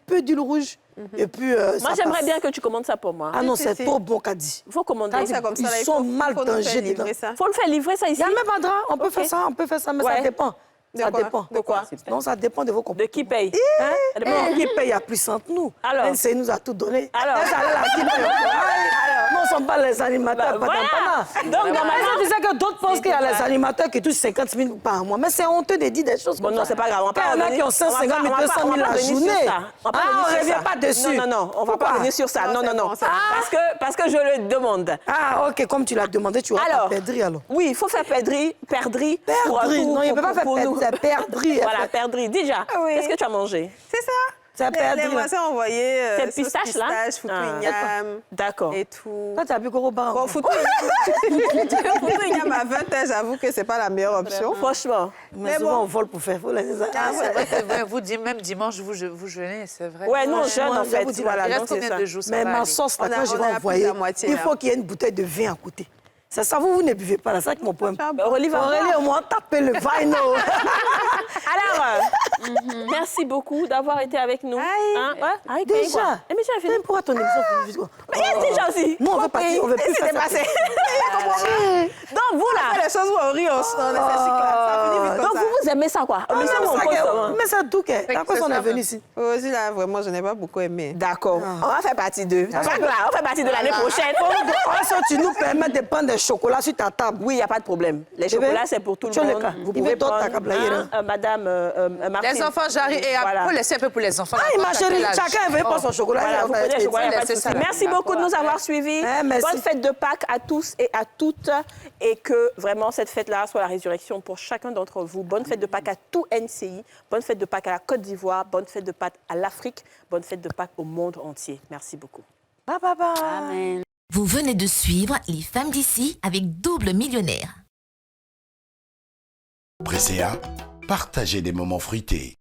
peu d'huile rouge. Et puis, moi, j'aimerais bien que tu commandes ça pour moi. Ah non, c'est trop bon, Kadi. Il faut commander. Ils sont mal dangers dedans. Il faut le faire livrer, ça, ici. Il n'y a même pas de drap. On peut faire ça, mais ça dépend. Ça dépend. De quoi? Non, ça dépend de vos comportements. De qui paye? Qui paye a plus entre nous. Alors? Elle nous a tout donné. Alors? Nous ne sommes pas les animateurs. Donc, normalement, tu sais que d'autres pensent qu'il y a les animateurs qui touchent 50 000 par mois. Mais c'est honteux de dire des choses comme ça. Non, c'est pas grave. Il y en a qui ont 150 000, 200 000 la journée. On ne revient pas dessus. Non, on ne va pas revenir sur ça. Non. Parce que je le demande. Ah, OK, comme tu l'as demandé, tu auras pas perdri alors. Oui, il faut faire perdri. Perdri. Non, il ne peut pas faire perdri. C'est perdri. Voilà, perdri. Déjà, qu'est-ce que tu as mangé? C'est ça. C'est perdri. Les voisins ont envoyé c'est pistache, là? foutu igname. D'accord. Et tout. Toi, tu as bu gros bar. Bon, foutu igname à 20 h, j'avoue que c'est pas la meilleure option. Franchement. Mais souvent, on vole pour faire. C'est vrai, vous dites même dimanche, vous jeûnez, c'est vrai. Ouais, nous, on jeûne, en fait. Il reste combien de jours? Mais ma sauce, là, quand je vais envoyer, il faut qu'il y ait une bouteille de vin à côté. C'est ça, vous ne buvez pas là, c'est ça qui mon point. Aurélie, au moins, tapez le vin. Alors, Merci beaucoup d'avoir été avec nous. Hein? Ouais? Aïe, Déjà. quoi? Eh, mais j'ai fini. Même pour ton émission. Mais il y a déjà aussi. Nous, on veut partir, on veut plus C'est faire ça. dépassé. Donc, vous, là. Les choses où on rit, on essaie ça finit vite Donc, comme ça. vous aimez ça, quoi? Mais ça, on pose comment? Mais ça tout, après on est venu ici. Aussi, là, vraiment, je n'ai pas beaucoup aimé. D'accord. On va faire partie d'eux. On fait partie de l'année prochaine. Si tu nous permets de prendre des chocolats sur ta table. Oui, il n'y a pas de problème. Les chocolats, c'est pour tout le monde. Vous pouvez prendre, madame Martine. Les enfants, j'arrive. Et Voilà. faut laisser un peu pour les enfants. Ah, ma chérie, chacun veut prendre son chocolat. Voilà, vous prenez le chocolat, il n'y a pas de souci. Merci beaucoup de nous avoir suivis. Merci. Bonne fête de Pâques à tous et à toutes. Et que vraiment cette fête-là soit la résurrection pour chacun d'entre vous. Bonne fête de Pâques à tout NCI. Bonne fête de Pâques à la Côte d'Ivoire. Bonne fête de Pâques à l'Afrique. Bonne fête de Pâques au monde entier. Merci beaucoup. Bye, bye, bye. Amen. Vous venez de suivre Les Femmes d'ici avec Double Millionnaire. Presséa, partagez des moments fruités.